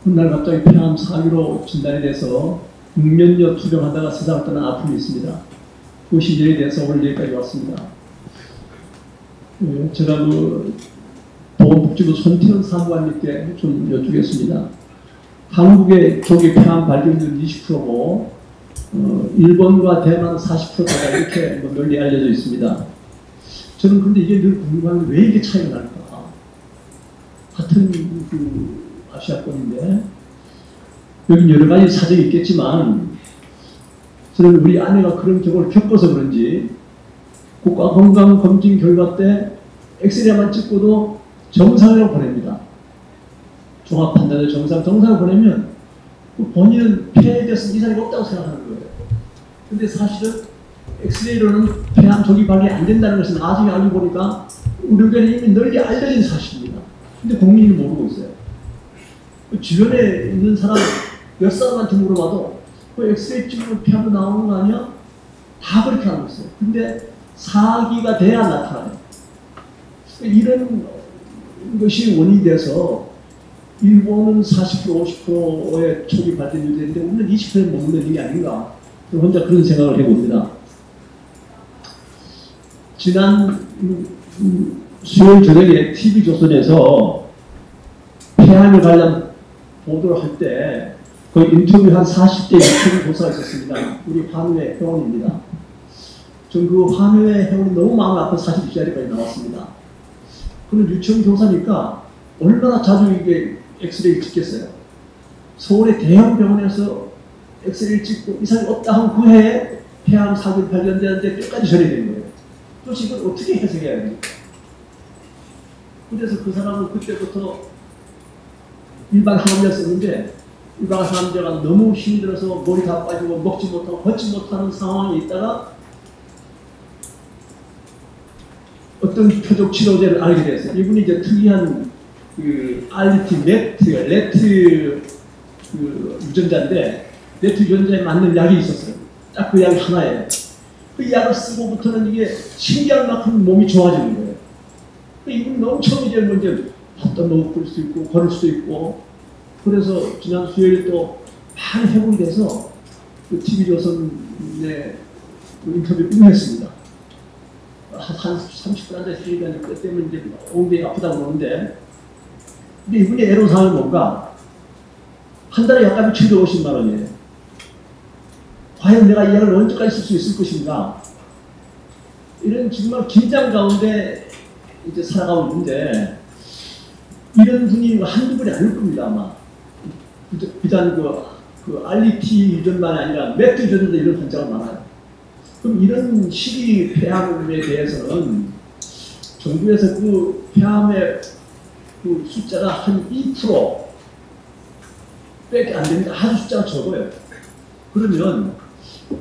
훗날 갑자기 폐암 4기로 진단이 돼서 6년여 투병하다가 세상을 떠난 아픔이 있습니다. 그 시기에 대해서 오늘 여기까지 왔습니다. 제가 보건복지부 손태원 사무관님께 좀 여쭙겠습니다. 한국의 조기 폐암 발견율 20%고 일본과 대만 40%가 이렇게 널리 알려져 있습니다. 저는 근데 이게 늘 궁금한 게 왜 이렇게 차이가 날까? 같은 아시아권인데 여기 여러 가지 사정이 있겠지만 저는 우리 아내가 그런 경우를 겪어서 그런지 국가건강검진 결과 때 엑스레이만 찍고도 정상으로 보냅니다. 종합판단을 정상을 보내면 본인은 폐에 대해서 이상이 없다고 생각하는 거예요. 근데 사실은 엑스레이로는 폐암 조기 발견이 안 된다는 것을 나중에 알고 보니까 의료계에 이미 널리 알려진 사실입니다. 근데 국민이 모르고 있어요. 주변에 있는 사람 몇 사람한테 물어봐도 그 엑스레이 찍으면 폐암도 나오는 거 아니야? 다 그렇게 알고 있어요. 근데 4기가 돼야 나타나요. 이런 것이 원인이 돼서 일본은 40% 50%의 초기 발전이 되는데 우리는 20%에 머무르는 게 아닌가 혼자 그런 생각을 해봅니다. 지난 수요일 저녁에 TV조선에서 폐암에 관련 보도를 할 때 그 인터뷰한 40대 유치원 교사가 있었습니다. 우리 한우회 회원입니다. 전 그 한우회 회원이 너무 마음이 아픈 사실 이 자리까지 나왔습니다. 그런 유치원 교사니까 얼마나 자주 이게 엑스레이를 찍겠어요. 서울의 대형 병원에서 엑스레이를 찍고 이상이 없다 하면 그 해에 폐암 사기를 발견되는데 끝까지 전해야 되는 거예요. 도대체 이걸 어떻게 해석해야 됩니까? 그래서 그 사람은 그때부터 일반 항암제를 썼는데 일반 항암제가 너무 힘이 들어서 머리 다 빠지고 먹지 못하고 걷지 못하는 상황에 있다가 어떤 표적 치료제를 알게 됐어요. 이분이 이제 특이한 그 알리티 레트 그 유전자인데 레트 유전자에 맞는 약이 있었어요. 딱 그 약이 하나예요. 그 약을 쓰고부터는 이게 신기할 만큼 몸이 좋아지는 거예요. 이분이 너무 처음 이제 먼저 밥도 먹을 수 있고 걸을 수도 있고 그래서 지난 수요일 또 많이 회복이 돼서 그 TV조선에 그 인터뷰 응했습니다. 한 30분 앉아서 얘기하는 것 때문에 이제 엉덩이 아프다고 그러는데 근데 이분이 애로사항이 뭔가 한 달에 약값이 750만 원이에요. 과연 내가 이 약을 언제까지 쓸 수 있을 것인가 이런 정말 긴장 가운데 이제 살아가고 있는데 이런 분이 한두 분이 아닐 겁니다. 아마 비단 그 알리티 유전만이 아니라 맥주 유전도 이런 환자가 많아요. 그럼 이런 시기 폐암에 대해서는 정부에서 그 폐암의 그 숫자가 한 2% 밖에 안 됩니다. 아주 숫자가 적어요. 그러면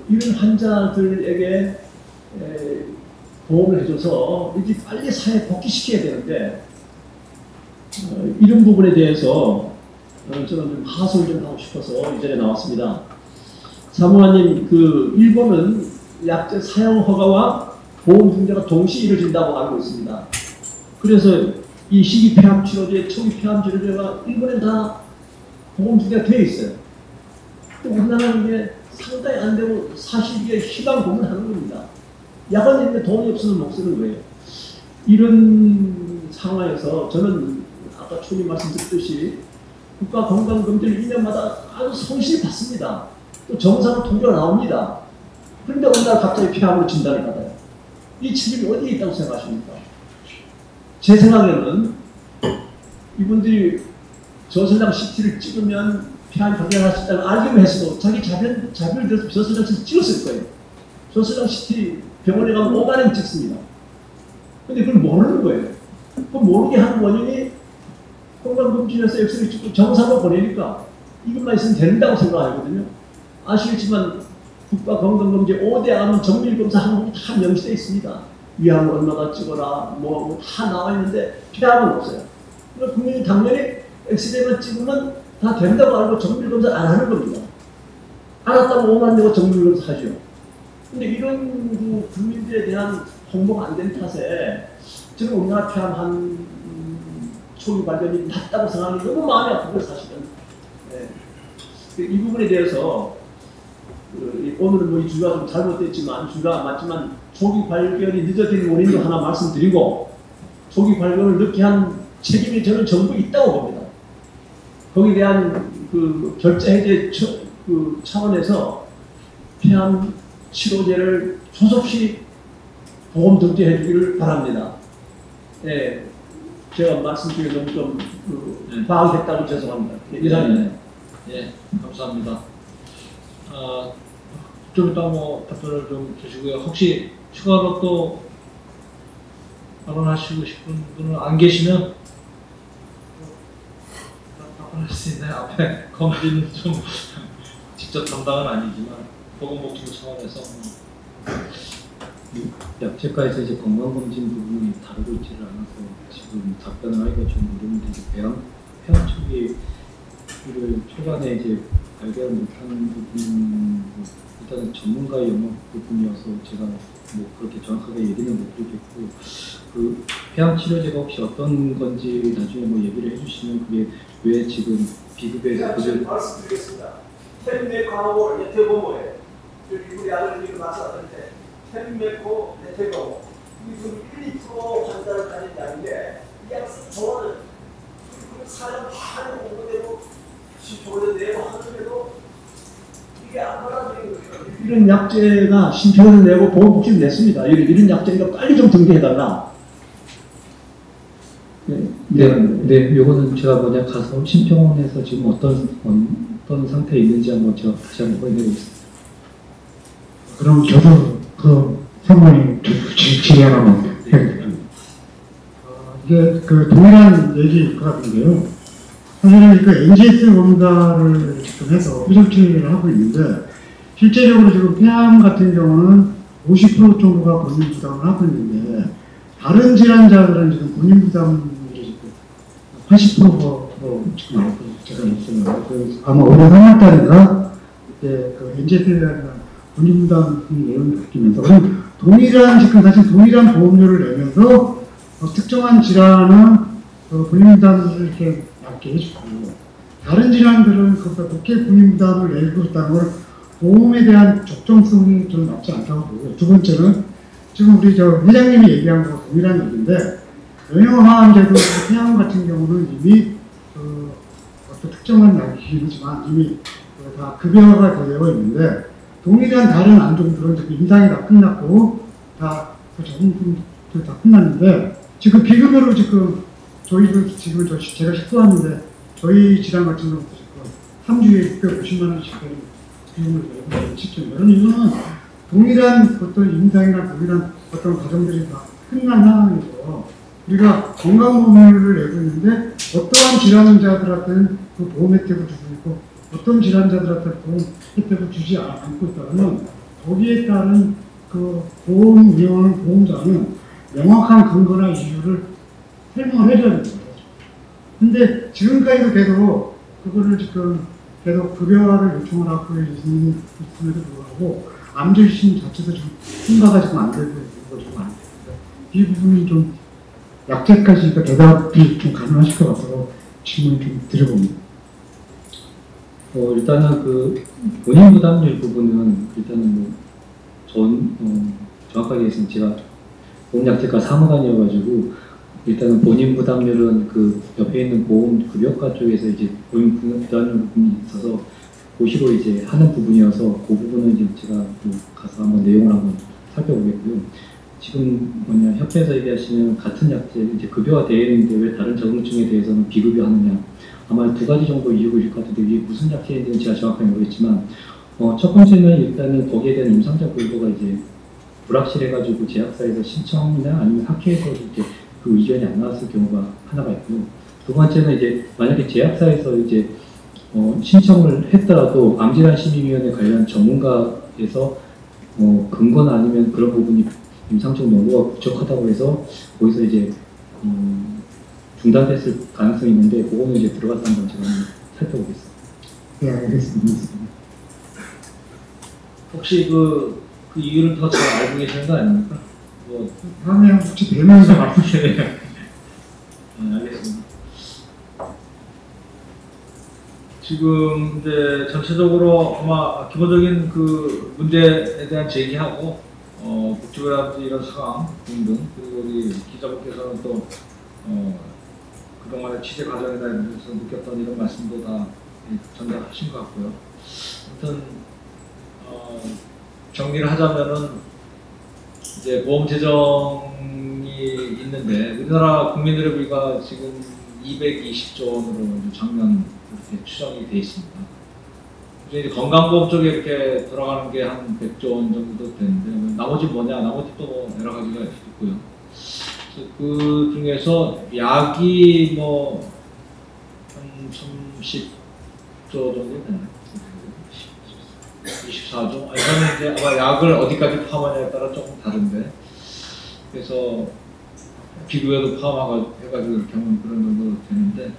이런 환자들에게 보험을 해줘서 이제 빨리 사회에 복귀시켜야 되는데 이런 부분에 대해서 저는 좀 하소를 좀 하고 싶어서 이 자리에 나왔습니다. 사무관님, 일본은 약제 사용 허가와 보험 중재가 동시에 이루어진다고 알고 있습니다. 그래서 이 시기 폐암 치료제, 초기 폐암 치료제가 일본에 다 보험 중재가 되어 있어요. 근데 우리나라는 이게 상당히 안 되고 사실 이게 희망 고문하는 겁니다. 약은 있는데 돈이 없으면 못 쓰는 거예요. 이런 상황에서 저는 아까 초님 말씀드렸듯이 국가건강검진을 2년마다 아주 성실히 받습니다. 또 정상으로 통계가 나옵니다. 그런데 어느 날 갑자기 폐암으로 진단을 받아요. 이 책임이 어디에 있다고 생각하십니까? 제 생각에는 이분들이 저설랑 CT를 찍으면 폐암 발견할 수 있다는 알기만 했어도 자기 자비를 들어서 저설랑 CT 찍었을 거예요. 저설랑 CT 병원에 가면 5만 원 찍습니다. 근데 그걸 모르는 거예요. 그걸 모르게 하는 원인이 건강검진에서 엑스레이 찍고 정상으로 보내니까 이것만 있으면 된다고 생각하거든요. 아시겠지만 국가건강검진 5대 암은 정밀검사 항목이 다 명시되어 있습니다. 위암을 얼마나 찍어라, 다 나와 있는데 폐암은 없어요. 그러니까 국민이 당연히 엑스레이만 찍으면 다 된다고 알고 정밀검사 안 하는 겁니다. 알았다고 5만 내고 정밀검사 하죠. 근데 이런 국민들에 대한 홍보가 안 된 탓에 저는 우리나라 폐암 한 초기 발견이 낮다고 생각하는 게 너무 마음이 아프고요, 사실은. 네. 이 부분에 대해서 오늘은 이 주가 좀 잘못됐지만 주가 맞지만 초기 발견이 늦어진 원인도 하나 말씀드리고 초기 발견을 늦게 한 책임이 저는 정부에 있다고 봅니다. 거기에 대한 결제 해제 차원에서 폐암 치료제를 조속히 보험 등재해 주기를 바랍니다. 네. 제가 말씀드린 너무 좀 과학했다고 죄송합니다. 이상입니다. 예, 감사합니다. 좀 이따 답변을 좀 주시고요. 혹시 추가로 또 발언하시고 싶은 분은 안 계시면 답변할 수 있나요? 앞에 검진은 좀 직접 담당은 아니지만 보건복지부 차원에서 약제과에서 이제 건강검진 부분이 다루고 있지를 않아서 지금 답변을 하기가 좀 어려운데 이제 폐암 초기를 초반에 이제 발견 못하는 부분 일단은 전문가의 영역 부분이어서 제가 그렇게 정확하게 얘기는 못 드리겠고 폐암 치료제가 혹시 어떤 건지 나중에 얘기를 해주시면 그게 왜 지금 비급여에서 그들 말씀드리겠습니다. 템메카노 레테고모에 우리 아들님이 맞춰왔는데 템메코 레테고모 이 1리터 환자를 가진 약인데 이 약을 좋아하는 사람 하는 공부대로 심표를 내고 하는데도 이게 안 받아들이는 거예요. 이런 약제가 심표를 내고 보험복지를 냈습니다. 이런 약제가 빨리 좀 등재해달라. 네, 요거는 제가 가서 심평원에서 지금 어떤 상태에 있는지 한번 제가 다시 한번 보여드리겠습니다. 그럼 저도 상관이 질의하나만 해야겠습니다. 이게 동일한 얘기 같은데요. 사실은 NGS 검사를 지금 해서 후정치를 하고 있는데 실제적으로 지금 폐암 같은 경우는 50% 정도가 본인 부담을 하고 있는데 다른 질환자들은 지금 본인 부담이 80%로 지금 알고 제가 있어요. 아마 올해 3월달인가 이제 NGS에 대한 본인 부담 내용이 바뀌면서 동일한 지금 사실 동일한 보험료를 내면서 특정한 질환은 본인 부담을 이렇게 낮게 해주고 다른 질환들은 그것보다 높게 본인 부담을 내고 있다는 걸 보험에 대한 적정성이 좀 맞지 않다고 보고요. 두 번째는 지금 우리 회장님이 얘기한 거 동일한 얘기인데 면역항암제도 폐암 같은 경우는 이미 어떤 특정한 약이지만 이미 다 급여가 되어 있는데 동일한 다른 안종들은 임상이 다 끝났고 다 적응도 다 끝났는데 지금 비급여로 지금 저희도 지금 제가 식수하는데 저희 질환 같은 경우도 지금 3주에 650만 원씩 비용을 내고 있죠. 이런 이유는 동일한 어떤 임상이나 동일한 어떤 과정들이 다 끝난 상황에서 우리가 건강보험료를 내고 있는데 어떠한 질환자들한테는 그 보험 혜택을 주고 있고 어떤 질환자들한테 보험 혜택을 주지 않고 있다면 거기에 따른 그 보험 운영하는 보험자는 명확한 근거나 이유를 설명을 해줘야 되는 거예요. 근데 지금까지도 계속 그거를 지금 계속 급여를 요청을 하고 있음에도 불구하고 암조심 자체도 좀 통과가 지금 안 되고 있는 거 좀 안 돼요. 이 부분이 좀 약제까지 대답이 좀 가능하실 것 같아서 질문을 좀 드려봅니다. 일단은 그 본인 부담률 부분은 일단은 정확하게 얘기해서 제가 보험약제과 사무관이어가지고 일단은 본인 부담률은 그 옆에 있는 보험급여과 쪽에서 이제 본인 부담률 부분이 있어서 고시로 이제 하는 부분이어서 그 부분은 이제 제가 가서 한번 내용을 한번 살펴보겠고요. 지금 협회에서 얘기하시는 같은 약제 이제 급여가 되어 있는데 왜 다른 적응증에 대해서는 비급여하느냐, 아마 두 가지 정도 이유일 것 같은데 이게 무슨 약제인지는 제가 정확하게 모르겠지만 첫 번째는 일단은 거기에 대한 임상적 보고가 이제 불확실해가지고 제약사에서 신청이나 아니면 학회에서 이제 그 의견이 안 나왔을 경우가 하나가 있고요. 두 번째는 이제 만약에 제약사에서 이제 신청을 했더라도 암질환심의위원회 관련 전문가에서 근거나 아니면 그런 부분이 임상적 연구가 부족하다고 해서 거기서 이제 중단됐을 가능성이 있는데 그거는 이제 들어가서 한번 제가 살펴보겠습니다. 네, 알겠습니다. 혹시 그 이유를 더 잘 알고 계시는 거 아닙니까? 다음에 혹시 뵈면서 말씀주세요. 네, 알겠습니다. 지금 이제 전체적으로 아마 기본적인 그 문제에 대한 제기하고 복지부라든지 이런 상황 등등, 그리고 우리 기자분께서는 또 그동안의 취재 과정이나 이런 데서 느꼈던 이런 말씀도 다 전달하신 것 같고요. 아무튼 정리를 하자면은 이제 보험 제정이 있는데 우리나라 국민들의 부가 지금 220조 원으로 작년 이렇게 추정이 돼 있습니다. 이제 건강보험 쪽에 이렇게 돌아가는 게 한 100조 원 정도 되는데 나머지 뭐냐? 나머지 또 여러 가지가 있고요. 그 중에서 약이 뭐 한 30조 정도 되나요? 24조? 이거는 이제 아마 약을 어디까지 포함하냐에 따라 조금 다른데, 그래서 비급여도 포함해가지고 이렇게 하면 그런 정도 되는데,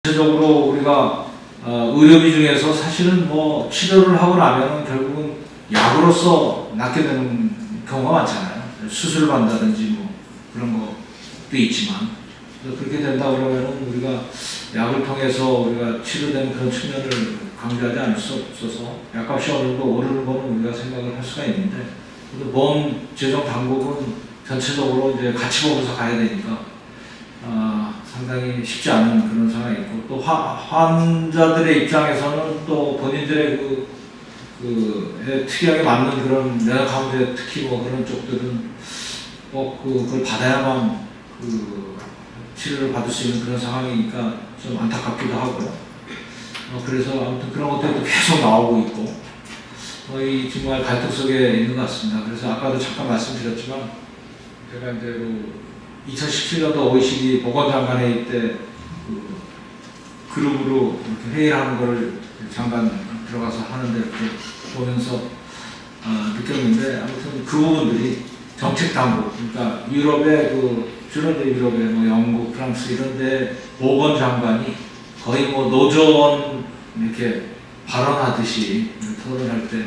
전체적으로 우리가 의료비 중에서 사실은 뭐 치료를 하고 나면 결국은 약으로서 낫게 되는 경우가 많잖아요. 수술을 받는다든지 뭐 그런 것도 있지만, 그렇게 된다 그러면은 우리가 약을 통해서 우리가 치료되는 그런 측면을 강조하지 않을 수 없어서 약값이 어느 정도 오르는 거는 우리가 생각을 할 수가 있는데, 보험 제정 당국은 전체적으로 이제 같이 보면서 가야 되니까 상당히 쉽지 않은 그런 상황이 있고, 또 환자들의 입장에서는 또 본인들의 특이하게 맞는 그런 면역항제, 특히 뭐 그런 쪽들은 꼭 그걸 받아야만 치료를 받을 수 있는 그런 상황이니까 좀 안타깝기도 하고요. 그래서 아무튼 그런 것들도 계속 나오고 있고, 거의 정말 갈등 속에 있는 것 같습니다. 그래서 아까도 잠깐 말씀드렸지만, 제가 이제 2017년도 OECD 보건장관회의 때 그룹으로 이렇게 회의를 하는 걸 잠깐 들어가서 하는데 이렇게 보면서 느꼈는데, 아무튼 그 부분들이 정책 당국, 그러니까 유럽의 주로 이제 유럽의 뭐 영국, 프랑스 이런데 보건장관이 거의 뭐 노조원 이렇게 발언하듯이 토론할 때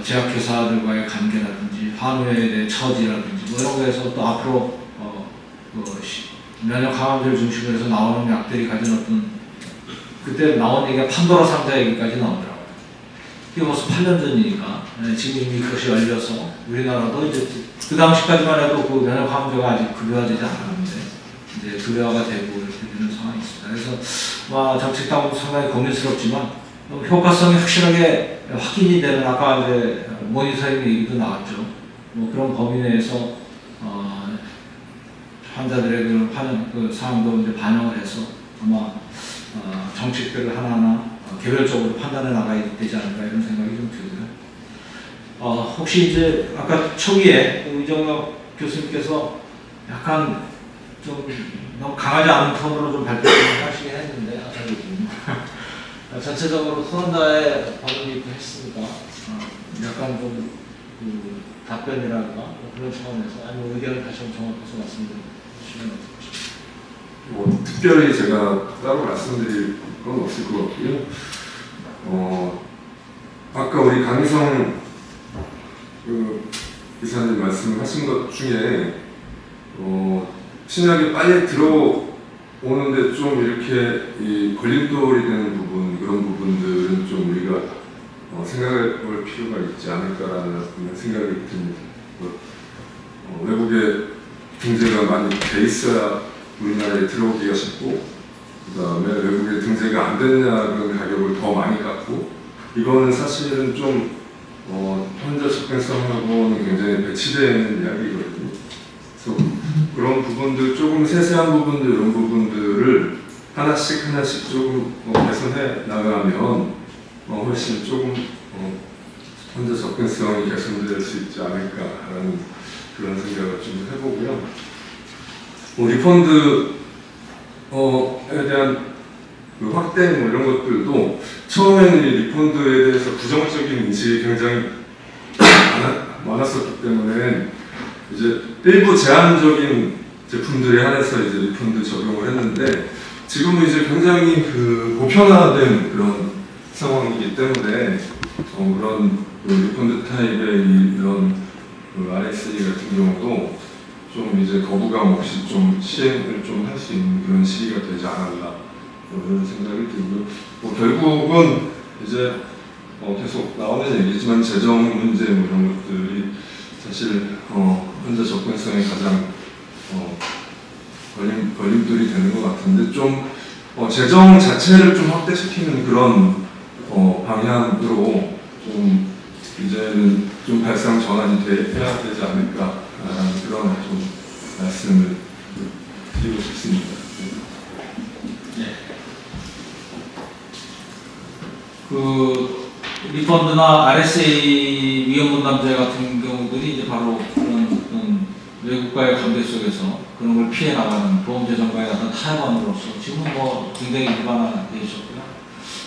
제약회사들과의 관계라든지 환우에 대해 처지라든지 뭐 이런 거에서 또 앞으로 면역 항암제를 중심으로 해서 나오는 약들이 가진 어떤, 그때 나온 얘기가 판도라 상자 얘기까지 나오더라고요. 이게 벌써 8년 전이니까 지금 이미 그것이 열려서 우리나라도 이제 그 당시까지만 해도 그 면역 항암제가 아직 급여화되지 않았는데 이제 급여화가 되고 이렇게 되는 상황이 있습니다. 그래서 정책 당국도 상당히 고민스럽지만 효과성이 확실하게 확인이 되는, 아까 이제 모니터링 얘기도 나왔죠. 뭐 그런 범위 내에서 환자들의 그 상황도 이제 반영을 해서 아마 정책들을 하나하나 개별적으로 판단해 나가야 되지 않을까 이런 생각이 좀 들고요. 혹시 이제 아까 초기에 이정혁 교수님께서 약간 좀 너무 강하지 않은 톤으로 좀 발표를 하시긴 했는데 전체적으로 토론다에 발언이 했으니까 약간 좀 답변이랄까 그런 차원에서 아니면 의견을 다시 한번 정확해서 말씀드리시면 뭐 특별히 제가 따로 말씀드릴 건 없을 것 같고요. 아까 우리 강희성 기사님 말씀하신 것 중에 신약이 빨리 들어오는데 좀 이렇게 이 걸림돌이 되는 부분, 그런 부분들은 좀 우리가 생각해 볼 필요가 있지 않을까라는 생각이 듭니다. 외국의 등재가 많이 돼 있어야 우리나라에 들어오기가 쉽고, 그 다음에 외국에 등재가 안 됐냐 그런 가격을 더 많이 깎고, 이거는 사실은 좀 환자 접근성하고는 굉장히 배치되어 있는 이야기거든요. 그래서 그런 부분들, 조금 세세한 부분들, 이런 부분들을 하나씩 조금 개선해 나가면 훨씬 조금 환자 접근성이 개선될 수 있지 않을까라는 그런 생각을 좀 해보고요. 리펀드에 대한 그 확대 이런 것들도 처음에는 이 리펀드에 대해서 부정적인 인식이 굉장히 많았었기 때문에 이제 일부 제한적인 제품들에 한해서 이제 리펀드 적용을 했는데, 지금은 이제 굉장히 그 보편화된 그런 상황이기 때문에 그런 리펀드 타입의 이런 RSE 같은 경우도 좀 이제 거부감 없이 좀 시행을 좀 할 수 있는 그런 시기가 되지 않았나 이런 생각이 들고요. 결국은 이제 계속 나오는 얘기지만 재정 문제 이런 것들이 사실 환자 접근성에 가장 걸림돌이 되는 것 같은데, 좀 재정 자체를 좀 확대시키는 그런 방향으로 좀 이제는 좀 발상 전환이 해야 되지 않을까라는 그런 좀 말씀을 드리고 싶습니다. 네. 그 리펀드나 RSA 위험분담제 같은 경우들이 이제 바로 그런 외국과의 관계 속에서 그런 걸 피해 나가는 보험재정과의 어떤 타협안으로서 지금은 뭐 굉장히 일반화되어 있었고요.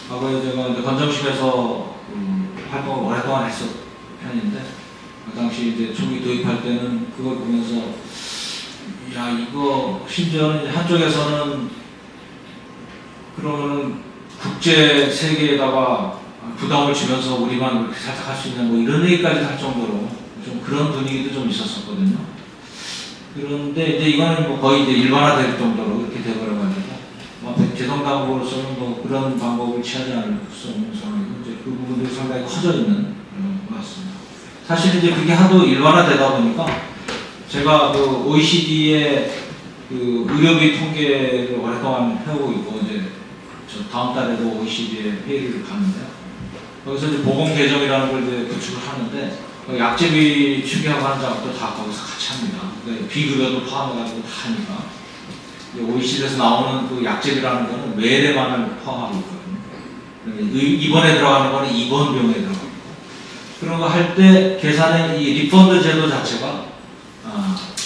과거에 제가 이제 건정심에서 활동을 오랫동안 했었던 편인데, 그 당시 이제 초기 도입할 때는 그걸 보면서 야, 이거 심지어는 이제 한쪽에서는 그러면은 국제 세계에다가 부담을 주면서 우리만 그렇게 살짝 할 수 있는 뭐 이런 얘기까지 할 정도로 좀 그런 분위기도 좀 있었었거든요. 그런데 이제 이거는 뭐 거의 이제 일반화될 정도로 이렇게 되버려가지고 재정당국으로서는 뭐 그런 방법을 취하지 않을 수 없는 상황이고, 이제 그 부분들이 상당히 커져 있는 것 같습니다. 사실 이제 그게 하도 일반화되다 보니까 제가 그 OECD의 그 의료비 통계를 오랫동안 해오고 있고, 이제 저 다음 달에도 OECD에 회의를 가는데요. 거기서 이제 보건 개정이라는 걸 이제 구축을 하는데, 약제비 추계하고 하는 작업도 다 거기서 같이 합니다. 그러니까 비급여도 포함해가지고 다 하니까. OECD에서 나오는 그 약제비라는 거는 외래만을 포함하고 있거든요. 입원에 들어가는 거는 입원비용에 들어가고 있고. 그런 거 할 때 계산의 이 리펀드 제도 자체가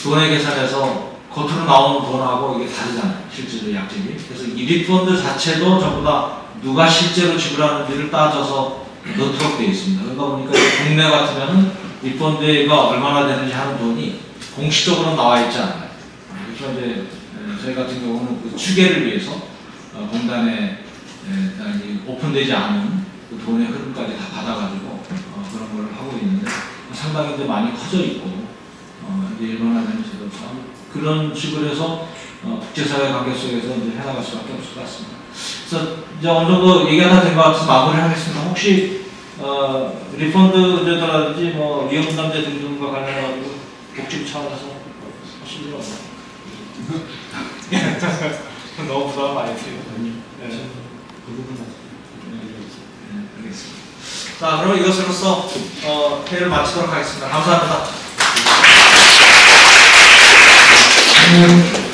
돈의 계산에서 겉으로 나오는 돈하고 이게 다르잖아요. 실제로 약제비. 그래서 이 리펀드 자체도 전부 다 누가 실제로 지불하는지를 따져서 넣도록 되어 있습니다. 그러다 보니까 국내 같으면은 리펀드가 얼마나 되는지 하는 돈이 공식적으로 나와 있지 않아요. 그래서 이제 저희 같은 경우는 그 추계를 위해서 공단에 오픈되지 않은 그 돈의 흐름까지 다 받아가지고 그런 걸 하고 있는데, 상당히 이제 많이 커져 있고 이제 일반화되는 제도처럼 그런 식으로 해서 국제사회 관계 속에서 이제 해나갈 수밖에 없을 것 같습니다. 그래서 이제 어느 정도 얘기가 다 된 것 같아서 마무리를 하겠습니다. 혹시 리펀드 제도라든지 뭐 위험분담제 등등과 관련해가지고 복지 차원에서 하실 일 없나요? 너무 부담 많이 드리거든요. 네. 그 부분 알겠습니다. 자, 그럼 이것으로써 회의를 마치도록 하겠습니다. 감사합니다. 네.